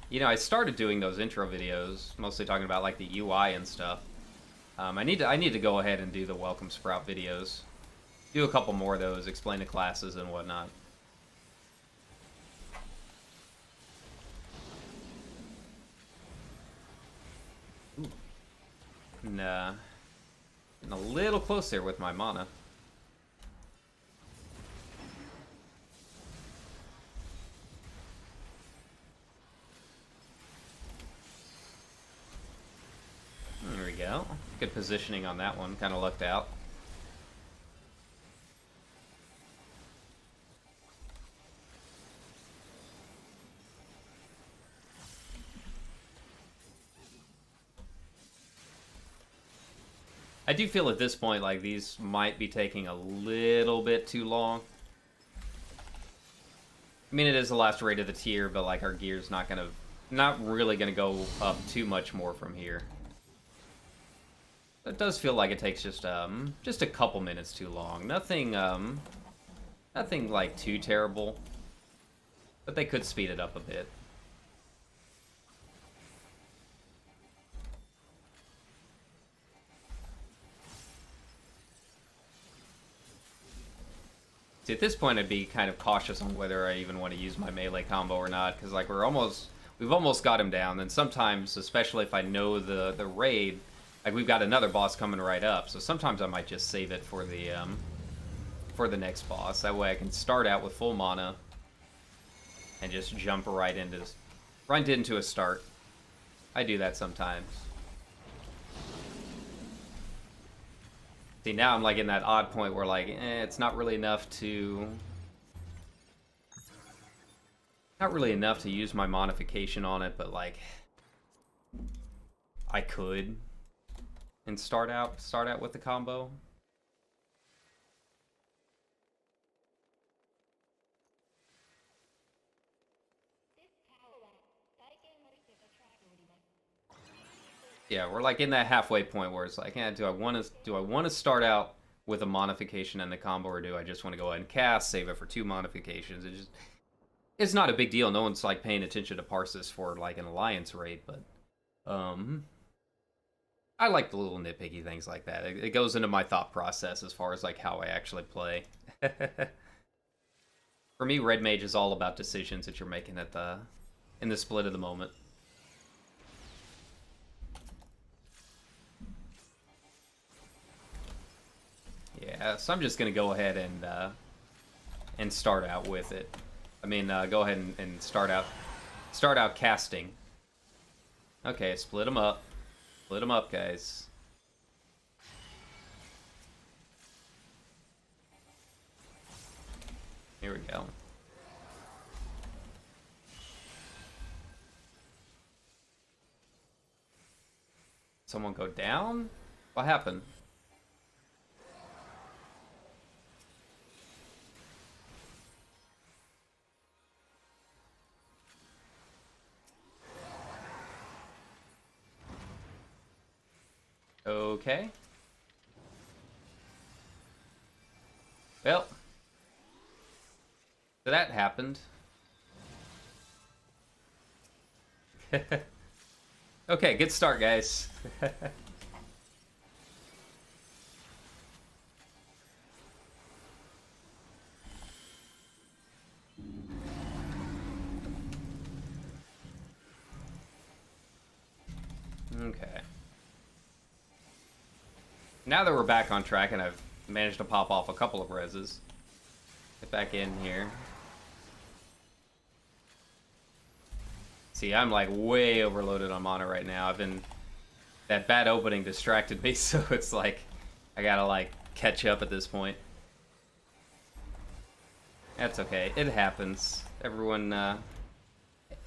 You know, I started doing those intro videos, mostly talking about like the UI and stuff. I need to go ahead and do the Welcome Sprout videos. Do a couple more of those, explain the classes and whatnot. Ooh. Nah. Getting a little close there with my mana. There we go. Good positioning on that one. Kind of lucked out. I do feel at this point like these might be taking a little bit too long. I mean, it is the last raid of the tier, but like our gear's not gonna not really gonna go up too much more from here. It does feel like it takes just a couple minutes too long. Nothing like too terrible, but they could speed it up a bit. See, at this point, I'd be kind of cautious on whether I even want to use my melee combo or not, because like we've almost got him down. And sometimes, especially if I know the raid, like we've got another boss coming right up, so sometimes I might just save it for the next boss. That way, I can start out with full mana and just jump right into a start. I do that sometimes. See, now I'm like in that odd point where like, it's not really enough to use my modification on it, but like I could and start out with the combo. Yeah, we're like in that halfway point where it's like, do I want to start out with a modification and the combo, or do I just want to go ahead and cast, save it for 2 modifications? It's not a big deal. No one's like paying attention to Parsis for like an alliance raid, but I like the little nitpicky things like that. It goes into my thought process as far as like how I actually play. For me, Red Mage is all about decisions that you're making in the split of the moment. Yeah, so I'm just gonna go ahead and start out with it. I mean, go ahead and start out casting. Okay, split them up. Split them up, guys. Here we go. Someone go down? What happened? Okay. Well, so that happened. Okay, good start, guys. Okay. Now that we're back on track and I've managed to pop off a couple of reses, get back in here. See, I'm like way overloaded on mana right now. That bad opening distracted me, so it's like I gotta like catch up at this point. That's okay, it happens. Everyone,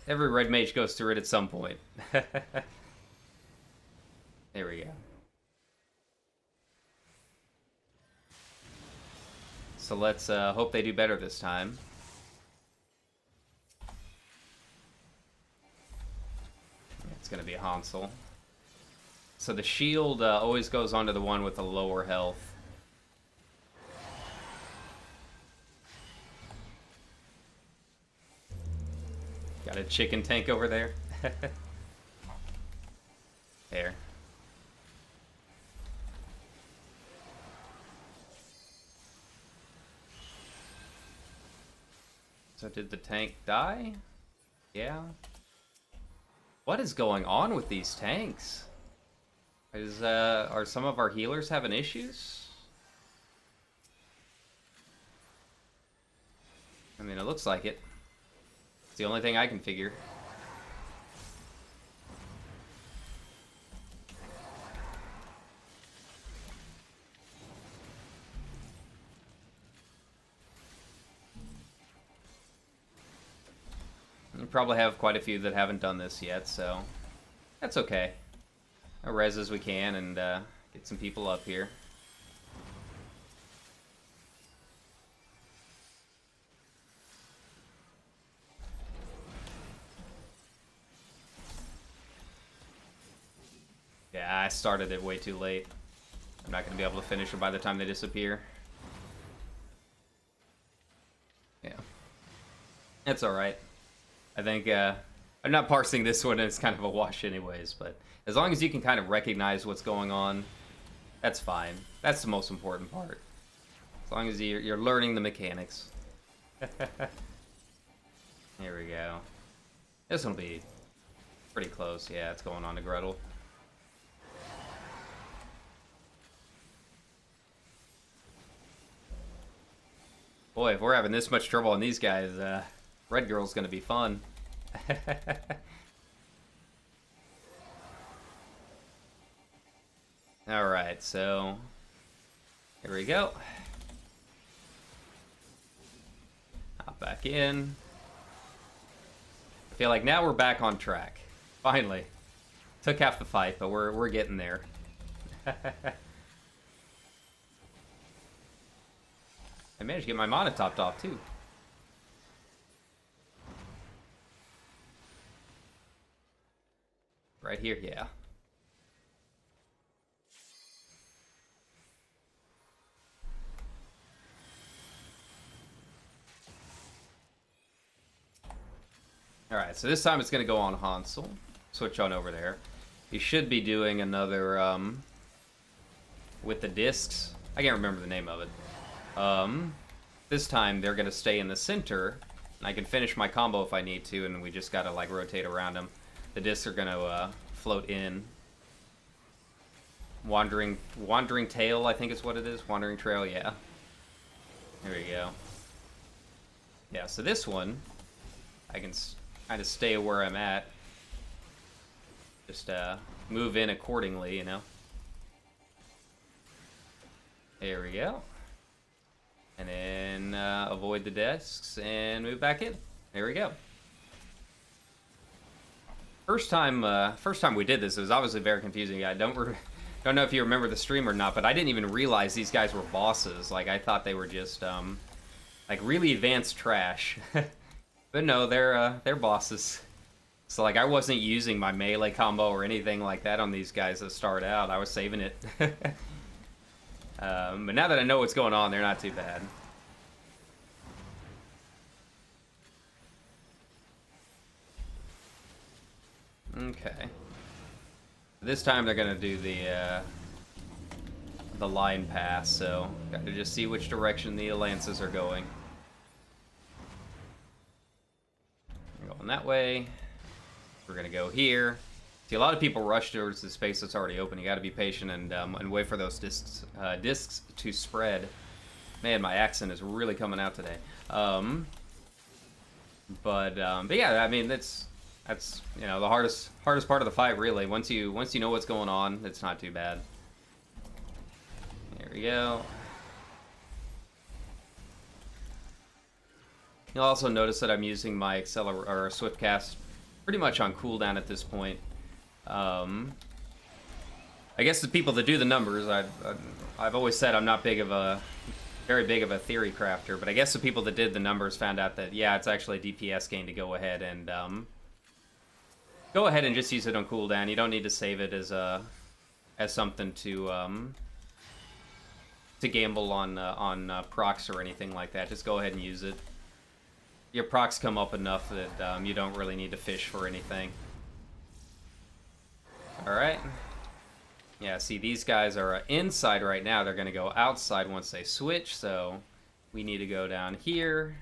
every Red Mage goes through it at some point. There we go. So let's hope they do better this time. It's gonna be Hansel. So the shield always goes onto the one with the lower health. Got a chicken tank over there. There. So did the tank die? Yeah. What is going on with these tanks? Are some of our healers having issues? I mean, it looks like it. It's the only thing I can figure. We probably have quite a few that haven't done this yet, so that's okay. I'll res as we can and get some people up here. I started it way too late. I'm not going to be able to finish it by the time they disappear. Yeah. It's alright. I think, I'm not parsing this one, and it's kind of a wash anyways, but as long as you can kind of recognize what's going on, that's fine. That's the most important part. As long as you're learning the mechanics. Here we go. This will be pretty close. Yeah, it's going on to Gretel. Boy, if we're having this much trouble on these guys, Red Girl's gonna be fun. Alright, so here we go. Hop back in. I feel like now we're back on track. Finally. Took half the fight, but we're getting there. I managed to get my mana topped off too. Right here, yeah. Alright, so this time it's going to go on Hansel. Switch on over there. You should be doing another, with the discs. I can't remember the name of it. This time they're going to stay in the center, and I can finish my combo if I need to, and we just got to, like, rotate around them. The discs are going to, float in. Wandering Tail, I think is what it is. Wandering Trail, yeah. There we go. Yeah, so this one, I can kind of stay where I'm at. Just move in accordingly, you know. There we go. And then avoid the desks and move back in. There we go. First time we did this, it was obviously very confusing. I don't know if you remember the stream or not, but I didn't even realize these guys were bosses. Like, I thought they were just like really advanced trash. But no, they're bosses. So like, I wasn't using my melee combo or anything like that on these guys that start out. I was saving it. But now that I know what's going on, they're not too bad. Okay. This time they're gonna do the line pass, so got to just see which direction the lances are going. We're going that way. We're gonna go here. See, a lot of people rush towards the space that's already open. You got to be patient and wait for those discs to spread. Man, my accent is really coming out today. But yeah, I mean that's you know the hardest part of the fight really. Once you know what's going on, it's not too bad. There we go. You'll also notice that I'm using my Swift Cast pretty much on cooldown at this point. I guess the people that do the numbers, I've always said I'm not very big of a theory crafter, but I guess the people that did the numbers found out that yeah, it's actually a DPS gain to go ahead and just use it on cooldown. You don't need to save it as something to gamble on procs or anything like that. Just go ahead and use it. Your procs come up enough that you don't really need to fish for anything. Alright. Yeah, see, these guys are inside right now. They're going to go outside once they switch, so we need to go down here.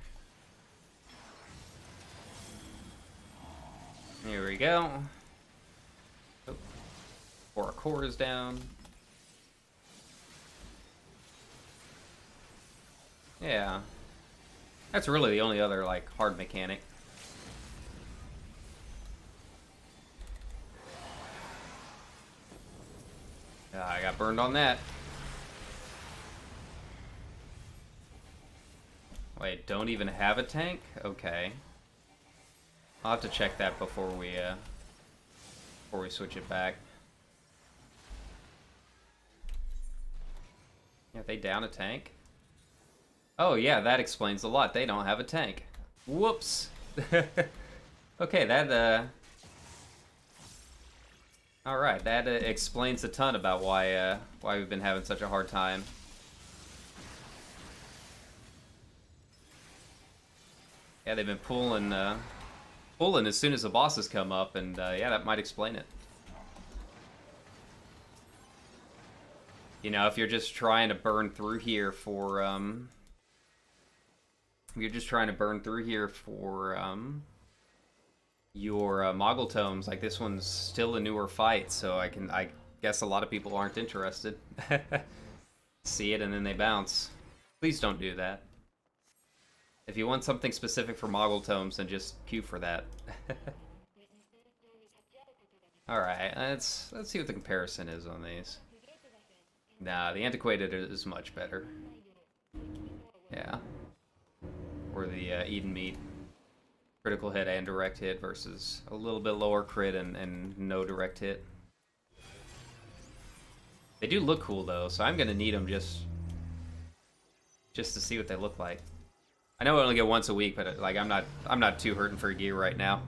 Here we go. Oh. 4 cores down. Yeah. That's really the only other, like, hard mechanic. I got burned on that. Wait, don't even have a tank? Okay. I'll have to check that before we switch it back. Yeah, they down a tank? Oh yeah, that explains a lot. They don't have a tank. Whoops. Okay, that All right, that explains a ton about why we've been having such a hard time. Yeah, they've been pulling as soon as the bosses come up, and yeah, that might explain it. You know, if you're just trying to burn through here for your Mogtomes, like this one's still a newer fight, so I guess a lot of people aren't interested. See it and then they bounce. Please don't do that. If you want something specific for Mogtomes, then just queue for that. Alright, let's see what the comparison is on these. Nah, the Antiquated is much better. Yeah. Or the Eden Meat. Critical hit and direct hit versus a little bit lower crit and no direct hit. They do look cool though, so I'm gonna need them just to see what they look like. I know I only get once a week, but like I'm not too hurting for gear right now.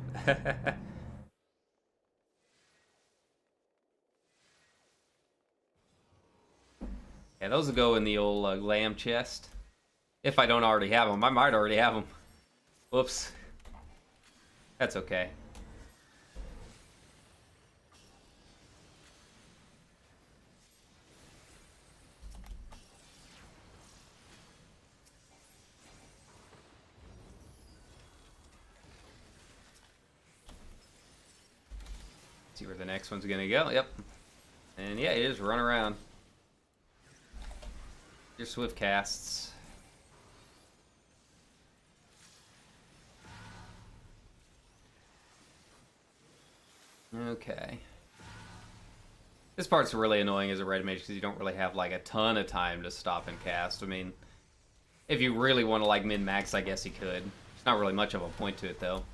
Yeah, those will go in the old lamb chest. If I don't already have them. I might already have them. Whoops. That's okay. See where the next one's gonna go. Yep. And yeah, you just run around. Your swift casts. Okay. This part's really annoying as a red mage because you don't really have like a ton of time to stop and cast. I mean, if you really want to like min-max, I guess you could. It's not really much of a point to it though.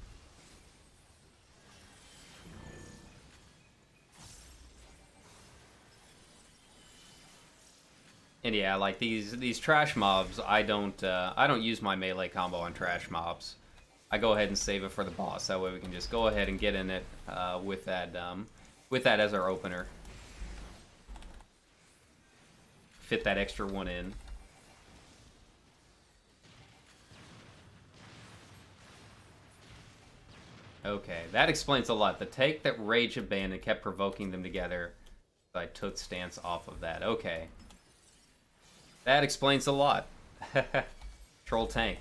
And yeah, like these trash mobs, I don't use my melee combo on trash mobs. I go ahead and save it for the boss. That way we can just go ahead and get in it with that as our opener. Fit that extra one in. Okay, that explains a lot. The take that Rage abandoned kept provoking them together. So I took stance off of that. Okay. That explains a lot. Troll tank.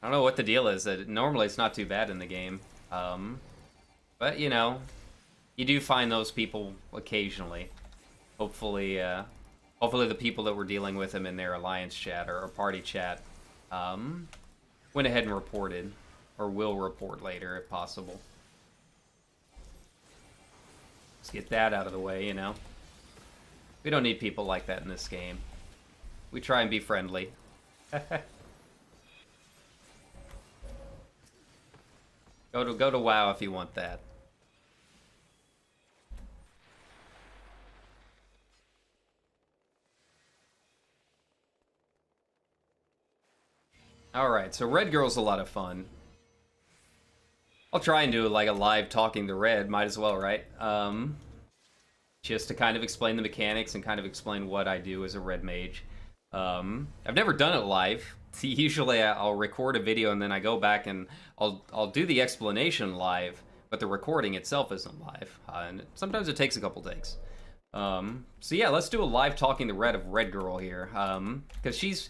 I don't know what the deal is. Normally it's not too bad in the game. But, you know, you do find those people occasionally. Hopefully the people that were dealing with him in their alliance chat or party chat went ahead and reported. Or will report later if possible. Let's get that out of the way, you know. We don't need people like that in this game. We try and be friendly. Go to WoW if you want that. Alright, so Red Girl's a lot of fun. I'll try and do like a live talking to Red, might as well, right? Just to kind of explain the mechanics and kind of explain what I do as a red mage. I've never done it live. See, usually I'll record a video and then I go back and I'll do the explanation live, but the recording itself isn't live. And sometimes it takes a couple takes. So yeah, let's do a live talking to Red of Red Girl here, because she's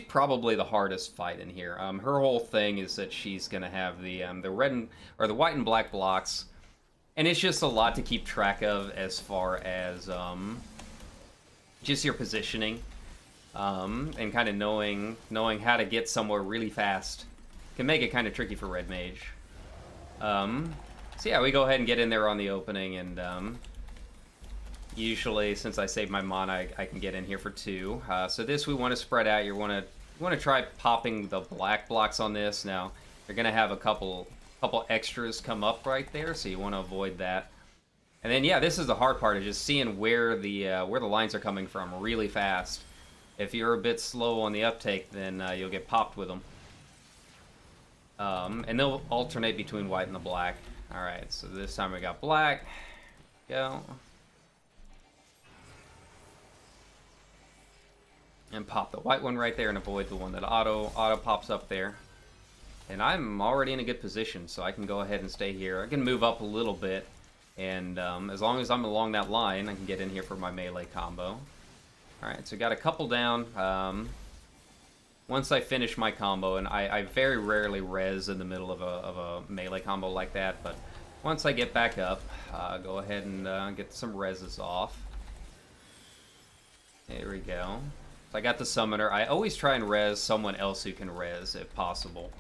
probably the hardest fight in here. Her whole thing is that she's gonna have the red or the white and black blocks, and it's just a lot to keep track of as far as just your positioning, and kind of knowing how to get somewhere really fast can make it kind of tricky for Red Mage. So yeah, we go ahead and get in there on the opening and. Usually, since I saved my mana, I can get in here for 2. So this we want to spread out. You want to try popping the black blocks on this. Now you're gonna have a couple extras come up right there, so you want to avoid that. And then yeah, this is the hard part, is just seeing where the lines are coming from really fast. If you're a bit slow on the uptake, then you'll get popped with them. And they'll alternate between white and the black. Alright, so this time we got black. Go. And pop the white one right there and avoid the one that auto pops up there. And I'm already in a good position, so I can go ahead and stay here. I can move up a little bit, and as long as I'm along that line, I can get in here for my melee combo. Alright, so got a couple down. Once I finish my combo, and I very rarely res in the middle of a melee combo like that, but once I get back up, go ahead and get some reses off. There we go. So I got the summoner. I always try and res someone else who can res if possible.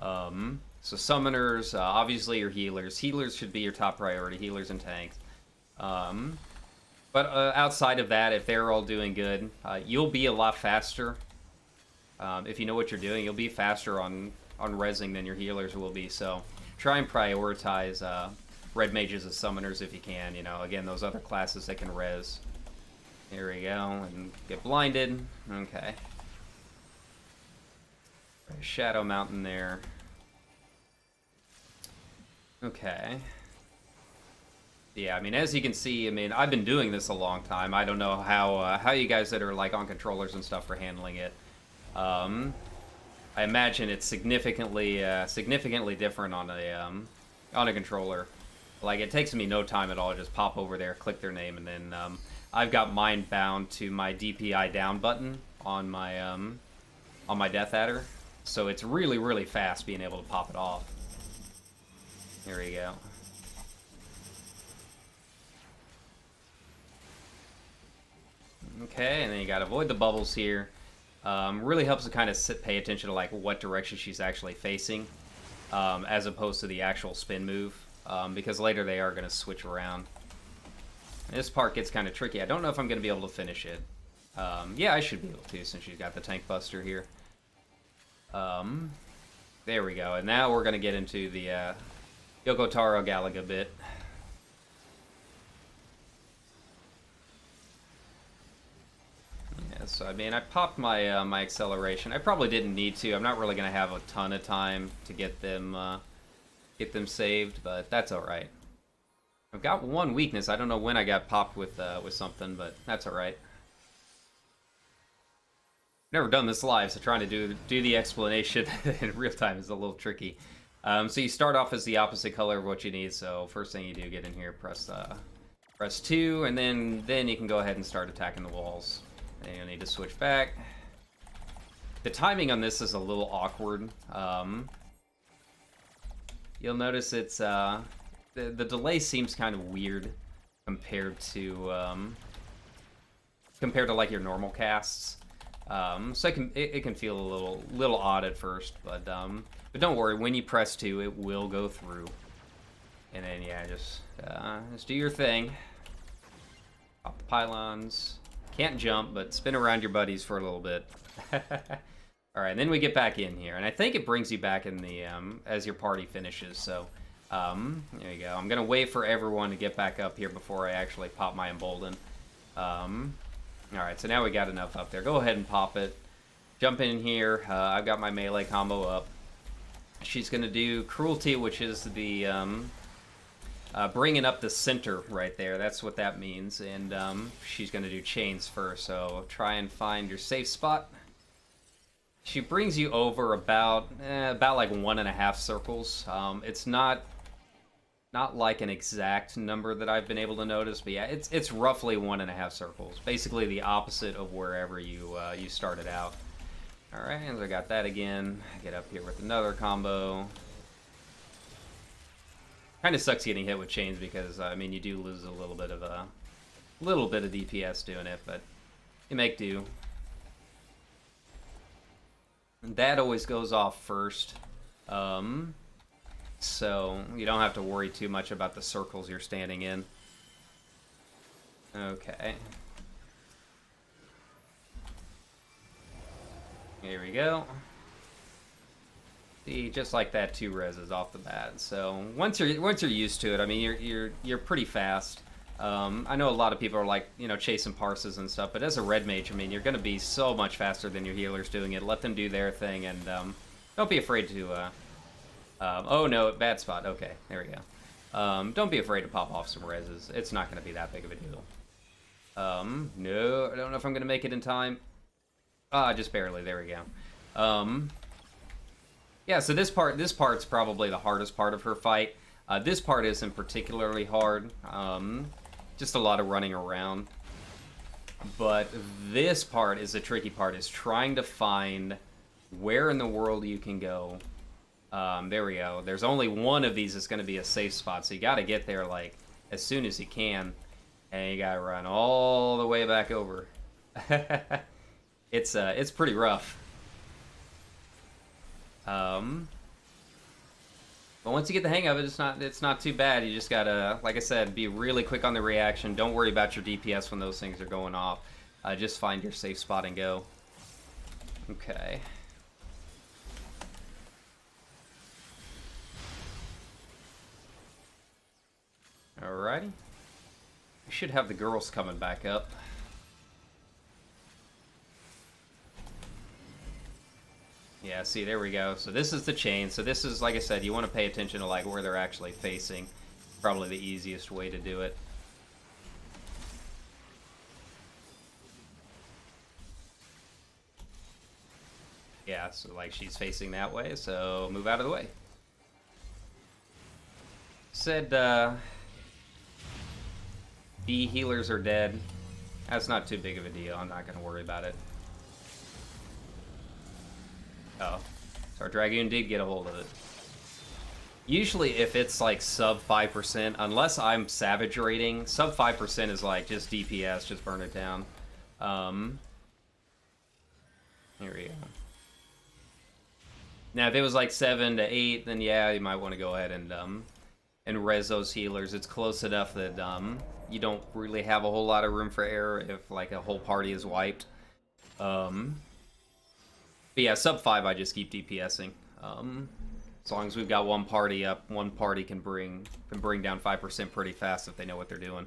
So summoners, obviously your healers. Healers should be your top priority, healers and tanks. But outside of that, if they're all doing good, you'll be a lot faster. If you know what you're doing, you'll be faster on resing than your healers will be. So try and prioritize red mages as summoners if you can. You know, again, those other classes that can res. Here we go, and get blinded. Okay. Shadow Mountain there. Okay. Yeah, I mean, as you can see, I mean, I've been doing this a long time. I don't know how you guys that are like on controllers and stuff are handling it. I imagine it's significantly different on a controller. Like, it takes me no time at all to just pop over there, click their name, and then I've got mine bound to my DPI down button on my Death Adder, so it's really, really fast being able to pop it off. Here we go. Okay, and then you gotta avoid the bubbles here. Really helps to kind of pay attention to like what direction she's actually facing, as opposed to the actual spin move, because later they are gonna switch around. This part gets kind of tricky. I don't know if I'm gonna be able to finish it. Yeah, I should be able to since she's got the tank buster here. There we go, and now we're gonna get into the Yoko Taro Galaga bit. Yeah, so I mean, I popped my my acceleration. I probably didn't need to. I'm not really gonna have a ton of time to get them saved, but that's all right. I've got one weakness. I don't know when I got popped with something, but that's all right. Never done this live, so trying to do the explanation in real time is a little tricky. So you start off as the opposite color of what you need. So first thing you do, get in here, press 2, and then you can go ahead and start attacking the walls. And you'll need to switch back. The timing on this is a little awkward. You'll notice it's the delay seems kind of weird compared to like your normal casts. So it can feel a little odd at first, but don't worry. When you press 2, it will go through. And then yeah, just do your thing. Pop the pylons. Can't jump, but spin around your buddies for a little bit. All right, and then we get back in here, and I think it brings you back in the as your party finishes. So there you go. I'm gonna wait for everyone to get back up here before I actually pop my embolden. All right, so now we got enough up there. Go ahead and pop it. Jump in here. I've got my melee combo up. She's gonna do cruelty, which is the bringing up the center right there. That's what that means. And she's gonna do chains first. So try and find your safe spot. She brings you over about like 1.5 circles. It's not like an exact number that I've been able to notice, but yeah, it's roughly 1.5 circles. Basically the opposite of wherever you started out. All right, and I got that again. Get up here with another combo. Kind of sucks getting hit with chains because I mean you do lose a little bit of DPS doing it, but you make do. And that always goes off first. So you don't have to worry too much about the circles you're standing in. Okay. Here we go. See, just like that, 2 reses off the bat. So once you're used to it, I mean you're pretty fast. I know a lot of people are like, you know, chasing parses and stuff, but as a red mage, I mean you're gonna be so much faster than your healers doing it. Let them do their thing, and don't be afraid to. Oh no, bad spot. Okay, there we go. Don't be afraid to pop off some reses. It's not going to be that big of a deal. No, I don't know if I'm going to make it in time. Just barely. There we go. Yeah, so this part's probably the hardest part of her fight. This part isn't particularly hard. Just a lot of running around. But this part is the tricky part, is trying to find where in the world you can go. There we go. There's only one of these that's going to be a safe spot, so you got to get there, like, as soon as you can. And you got to run all the way back over. It's pretty rough. But once you get the hang of it, it's not too bad. You just gotta, like I said, be really quick on the reaction. Don't worry about your DPS when those things are going off. Just find your safe spot and go. Okay. Alrighty. We should have the girls coming back up. Yeah, see, there we go. So this is the chain. So this is, like I said, you want to pay attention to like where they're actually facing. Probably the easiest way to do it. Yeah, so like she's facing that way, so move out of the way. Said B healers are dead. That's not too big of a deal. I'm not going to worry about it. Oh, so our Dragoon did get a hold of it. Usually if it's like sub 5%, unless I'm Savage rating, sub 5% is like just DPS, just burn it down. Here we go. Now if it was like 7 to 8, then yeah, you might want to go ahead and res those healers. It's close enough that you don't really have a whole lot of room for error if like a whole party is wiped. But yeah, sub 5 I just keep DPSing. As long as we've got one party up, one party can bring down 5% pretty fast if they know what they're doing.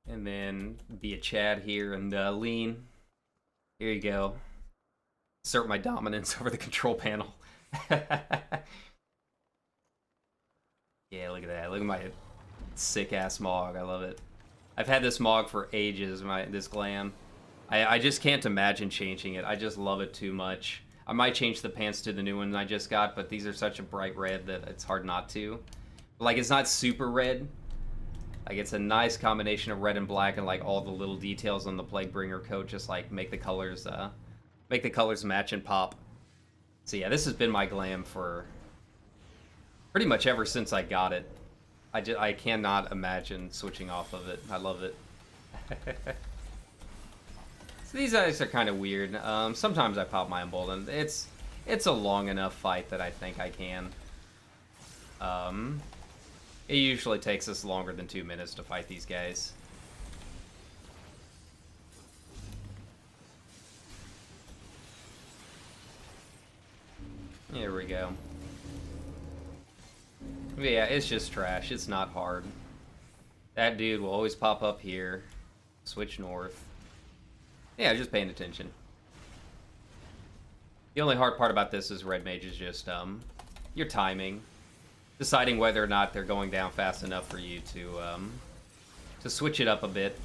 And then be a Chad here and lean. Here you go. Assert my dominance over the control panel. Yeah, look at that. Look at my sick-ass Mog. I love it. I've had this Mog for ages, this glam. I just can't imagine changing it. I just love it too much. I might change the pants to the new ones I just got, but these are such a bright red that it's hard not to. Like, it's not super red. Like, it's a nice combination of red and black, and like all the little details on the Plaguebringer coat just like make the colors match and pop. So yeah, this has been my glam for pretty much ever since I got it. I cannot imagine switching off of it. I love it. So these guys are kind of weird. Sometimes I pop my Emboldened. It's a long enough fight that I think I can. It usually takes us longer than 2 minutes to fight these guys. Here we go. But yeah, it's just trash. It's not hard. That dude will always pop up here. Switch north. Yeah, just paying attention. The only hard part about this is Red Mage is just your timing. Deciding whether or not they're going down fast enough for you to switch it up a bit.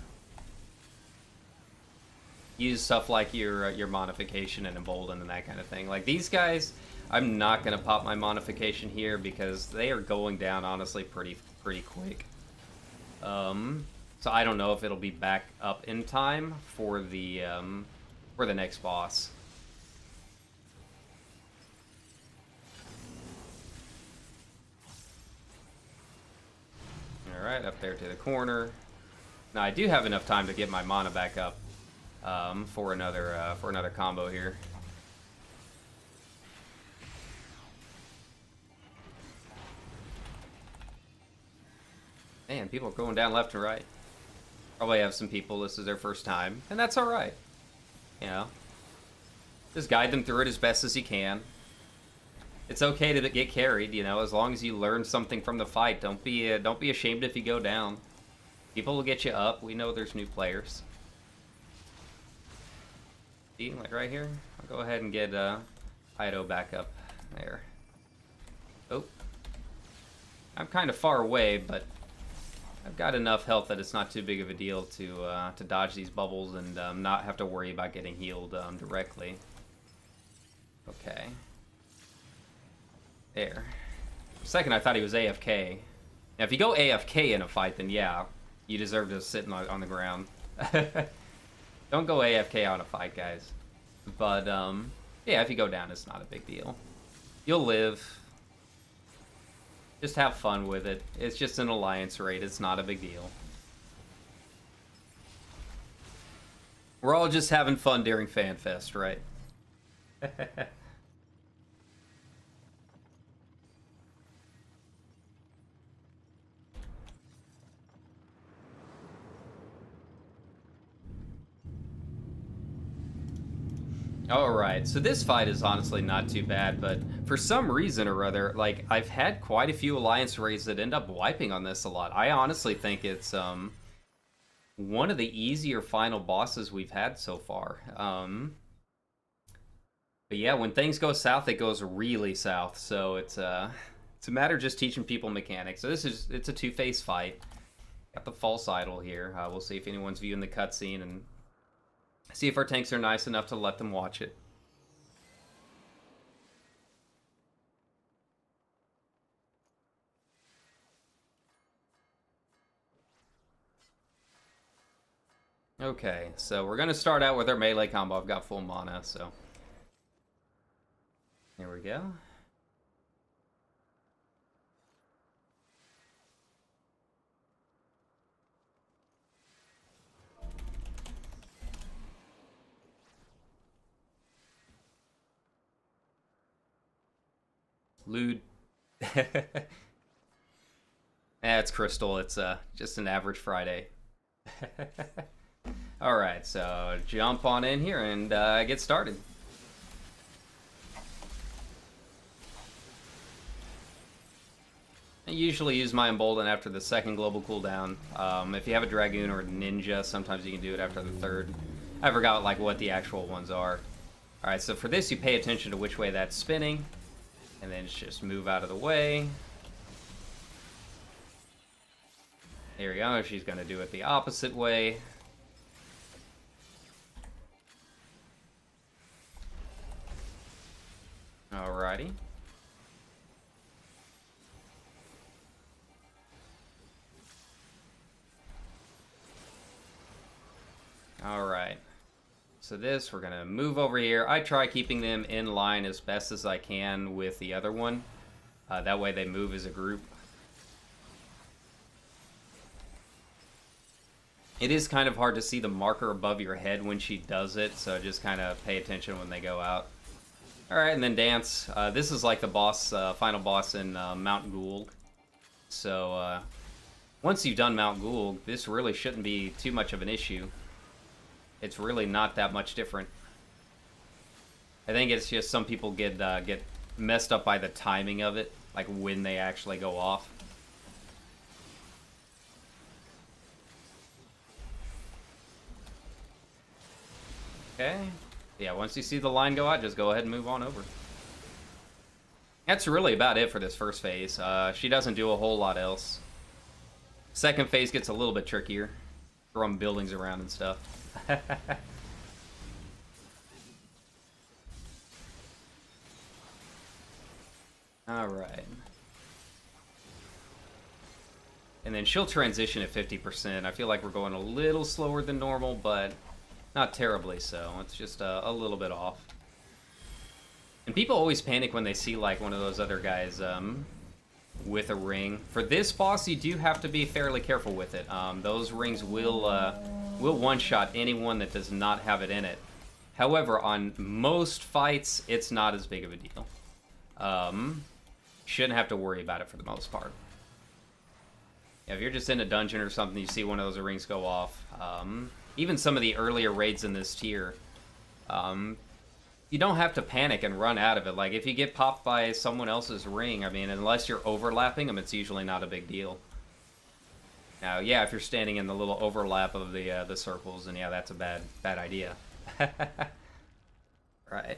Use stuff like your modification and embolden and that kind of thing. Like these guys, I'm not gonna pop my modification here because they are going down honestly pretty quick. So I don't know if it'll be back up in time for the next boss. All right, up there to the corner. Now I do have enough time to get my mana back up for another combo here. Man, people are going down left and right. Probably have some people, this is their first time, and that's alright. You know? Just guide them through it as best as you can. It's okay to get carried, you know, as long as you learn something from the fight. Don't be ashamed if you go down. People will get you up. We know there's new players. See, like right here? I'll go ahead and get Ido back up there. Oh. I'm kind of far away, but I've got enough health that it's not too big of a deal to dodge these bubbles and not have to worry about getting healed directly. Okay. There. For a second, I thought he was AFK. Now, if you go AFK in a fight, then yeah, you deserve to sit on the ground. Don't go AFK on a fight, guys. But, yeah, if you go down, it's not a big deal. You'll live. Just have fun with it. It's just an alliance raid. It's not a big deal. We're all just having fun during FanFest, right? Alright, so this fight is honestly not too bad, but for some reason or other, like, I've had quite a few Alliance raids that end up wiping on this a lot. I honestly think it's one of the easier final bosses we've had so far. But yeah, when things go south, it goes really south, so it's a matter of just teaching people mechanics. So it's a two-phase fight. Got the false idol here. We'll see if anyone's viewing the cutscene and see if our tanks are nice enough to let them watch it. Okay, so we're gonna start out with our melee combo. I've got full mana, so here we go. Lude. It's Crystal. It's just an average Friday. Alright, so jump on in here and get started. I usually use my Embolden after the second global cooldown. If you have a Dragoon or a Ninja, sometimes you can do it after the third. I forgot like what the actual ones are. Alright, so for this you pay attention to which way that's spinning. And then just move out of the way. There we go. She's going to do it the opposite way. Alrighty. Alright. So this, we're going to move over here. I try keeping them in line as best as I can with the other one. That way they move as a group. It is kind of hard to see the marker above your head when she does it, so just kind of pay attention when they go out. Alright, and then dance. This is like the boss, final boss in Mount Gould. So once you've done Mount Gould, this really shouldn't be too much of an issue. It's really not that much different. I think it's just some people get messed up by the timing of it, like when they actually go off. Okay. Yeah, once you see the line go out, just go ahead and move on over. That's really about it for this first phase. She doesn't do a whole lot else. Second phase gets a little bit trickier. Throwing buildings around and stuff. Alright. And then she'll transition at 50%. I feel like we're going a little slower than normal, but not terribly so. It's just a little bit off. And people always panic when they see like one of those other guys with a ring. For this boss, you do have to be fairly careful with it. Those rings will one-shot anyone that does not have it in it. However, on most fights, it's not as big of a deal. Shouldn't have to worry about it for the most part. Yeah, if you're just in a dungeon or something, you see one of those rings go off. Even some of the earlier raids in this tier, you don't have to panic and run out of it. Like, if you get popped by someone else's ring, I mean, unless you're overlapping them, it's usually not a big deal. Now, yeah, if you're standing in the little overlap of the circles, then yeah, that's a bad idea. Right.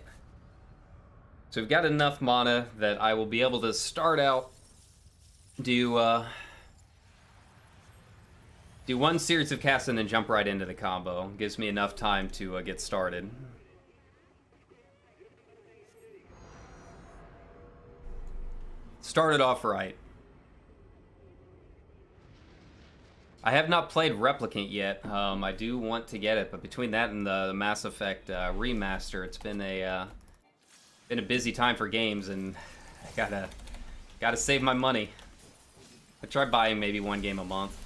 So we've got enough mana that I will be able to start out, do one series of casts and then jump right into the combo. Gives me enough time to get started. Started off right. I have not played Replicant yet. I do want to get it, but between that and the Mass Effect remaster, it's been a busy time for games, and I gotta save my money. I try buying maybe one game a month.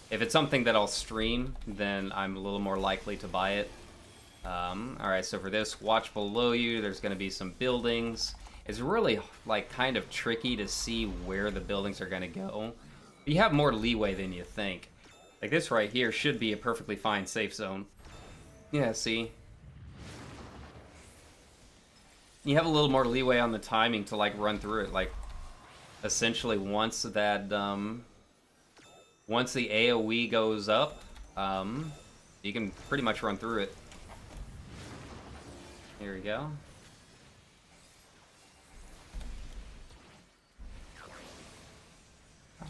If it's something that I'll stream, then I'm a little more likely to buy it. Alright, so for this, watch below you, there's going to be some buildings. It's really, like, kind of tricky to see where the buildings are going to go. You have more leeway than you think. Like, this right here should be a perfectly fine safe zone. Yeah, see? You have a little more leeway on the timing to, like, run through it. Like, essentially, once that, once the AoE goes up, you can pretty much run through it. Here we go.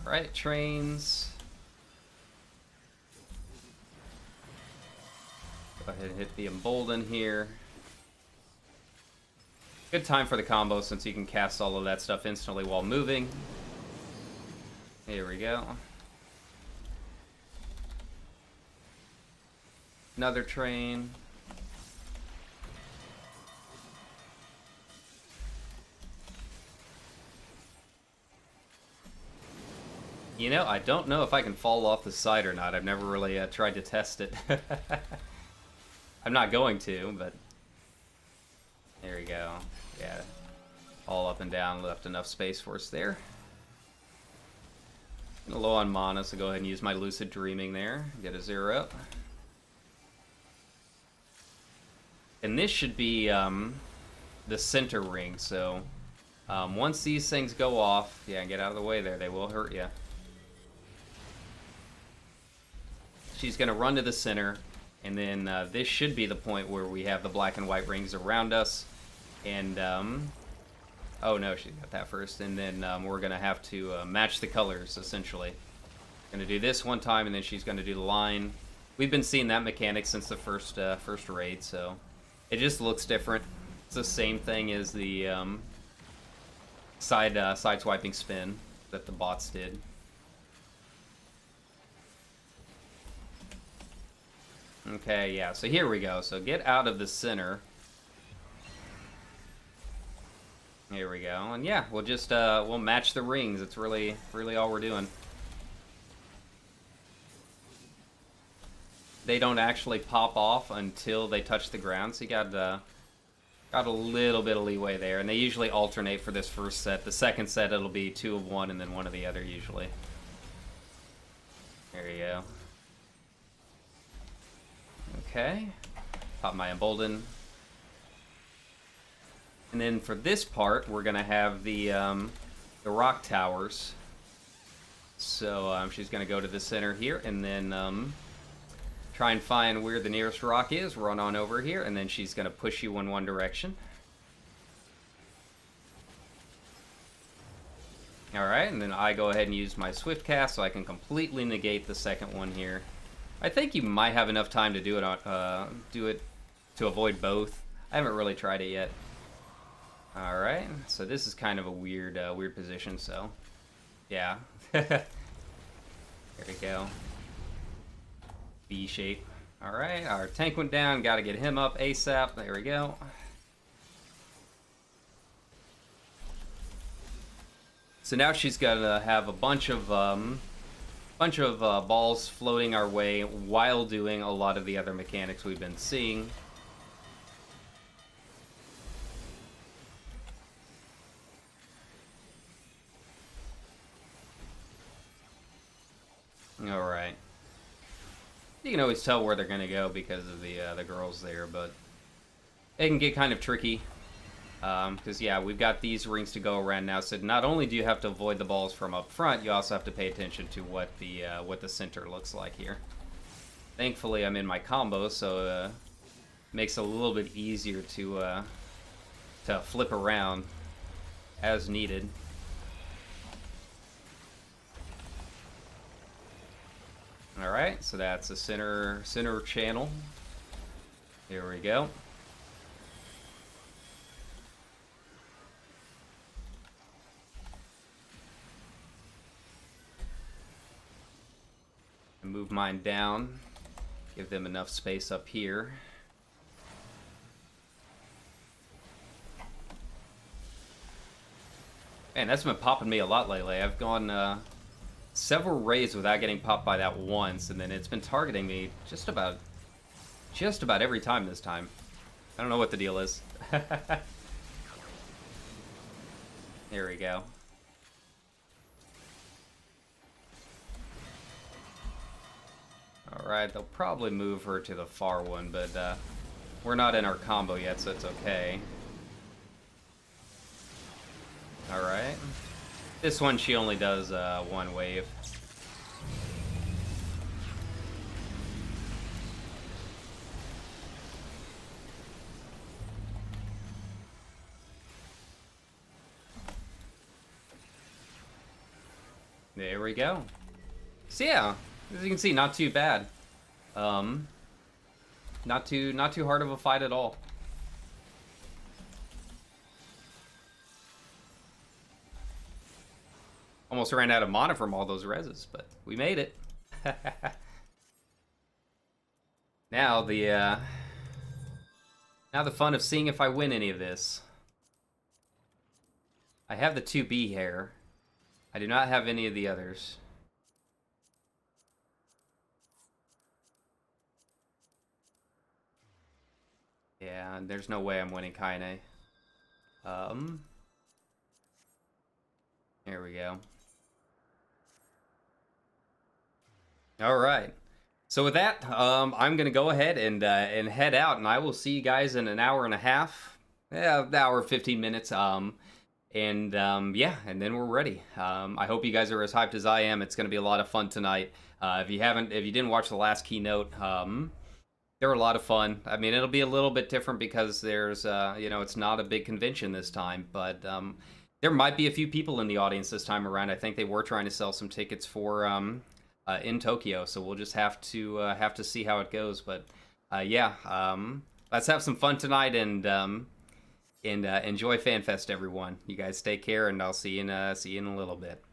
Alright, trains. Go ahead and hit the Embolden here. Good time for the combo since you can cast all of that stuff instantly while moving. Here we go. Another train. You know, I don't know if I can fall off the side or not. I've never really tried to test it. I'm not going to, but... There we go. Yeah. All up and down, left enough space for us there. Low on mana, so go ahead and use my Lucid Dreaming there. Get a 0 up. And this should be the center ring, so once these things go off, yeah, get out of the way there, they will hurt you. She's going to run to the center, and then this should be the point where we have the black and white rings around us. And, oh no, she got that first. And then we're going to have to match the colors, essentially. Going to do this one time, and then she's going to do the line. We've been seeing that mechanic since the first raid, so it just looks different. It's the same thing as the side swiping spin that the bots did. Okay, yeah, so here we go. So get out of the center. Here we go. And yeah, we'll just, we'll match the rings. It's really all we're doing. They don't actually pop off until they touch the ground, so you got a little bit of leeway there. And they usually alternate for this first set. The second set, it'll be 2 of one and then 1 of the other, usually. There you go. Okay, pop my Embolden. And then for this part, we're gonna have the rock towers. So she's gonna go to the center here, and then try and find where the nearest rock is. Run on over here, and then she's gonna push you in one direction. All right, and then I go ahead and use my Swift Cast so I can completely negate the second one here. I think you might have enough time to do it to avoid both. I haven't really tried it yet. All right, so this is kind of a weird position. So, yeah. There we go. B shape. All right, our tank went down. Got to get him up ASAP. There we go. So now she's gonna have a bunch of balls floating our way while doing a lot of the other mechanics we've been seeing. Alright. You can always tell where they're going to go because of the girls there, but it can get kind of tricky. Because, yeah, we've got these rings to go around now, so not only do you have to avoid the balls from up front, you also have to pay attention to what the center looks like here. Thankfully, I'm in my combo, so makes it a little bit easier to flip around as needed. All right, so that's the center channel. Here we go. Move mine down, give them enough space up here. Man, that's been popping me a lot lately. I've gone several raids without getting popped by that once, and then it's been targeting me just about every time this time. I don't know what the deal is. There we go. Alright, they'll probably move her to the far one, but we're not in our combo yet, so it's okay. Alright. This one, she only does one wave. There we go. So yeah, as you can see, not too bad. Not too hard of a fight at all. Almost ran out of mana from all those reses, but we made it. Now the fun of seeing if I win any of this. I have the 2B hair. I do not have any of the others. Yeah, there's no way I'm winning Kaine. Here we go. All right. So with that, I'm gonna go ahead and head out, and I will see you guys in an hour and a half. Yeah, an hour 15 minutes. Yeah, and then we're ready. I hope you guys are as hyped as I am. It's gonna be a lot of fun tonight. If you didn't watch the last keynote, they were a lot of fun. I mean, it'll be a little bit different because there's, it's not a big convention this time, but there might be a few people in the audience this time around. I think they were trying to sell some tickets for in Tokyo, so we'll just have to see how it goes. But yeah, let's have some fun tonight and enjoy FanFest, everyone. You guys take care, and I'll see you in a little bit.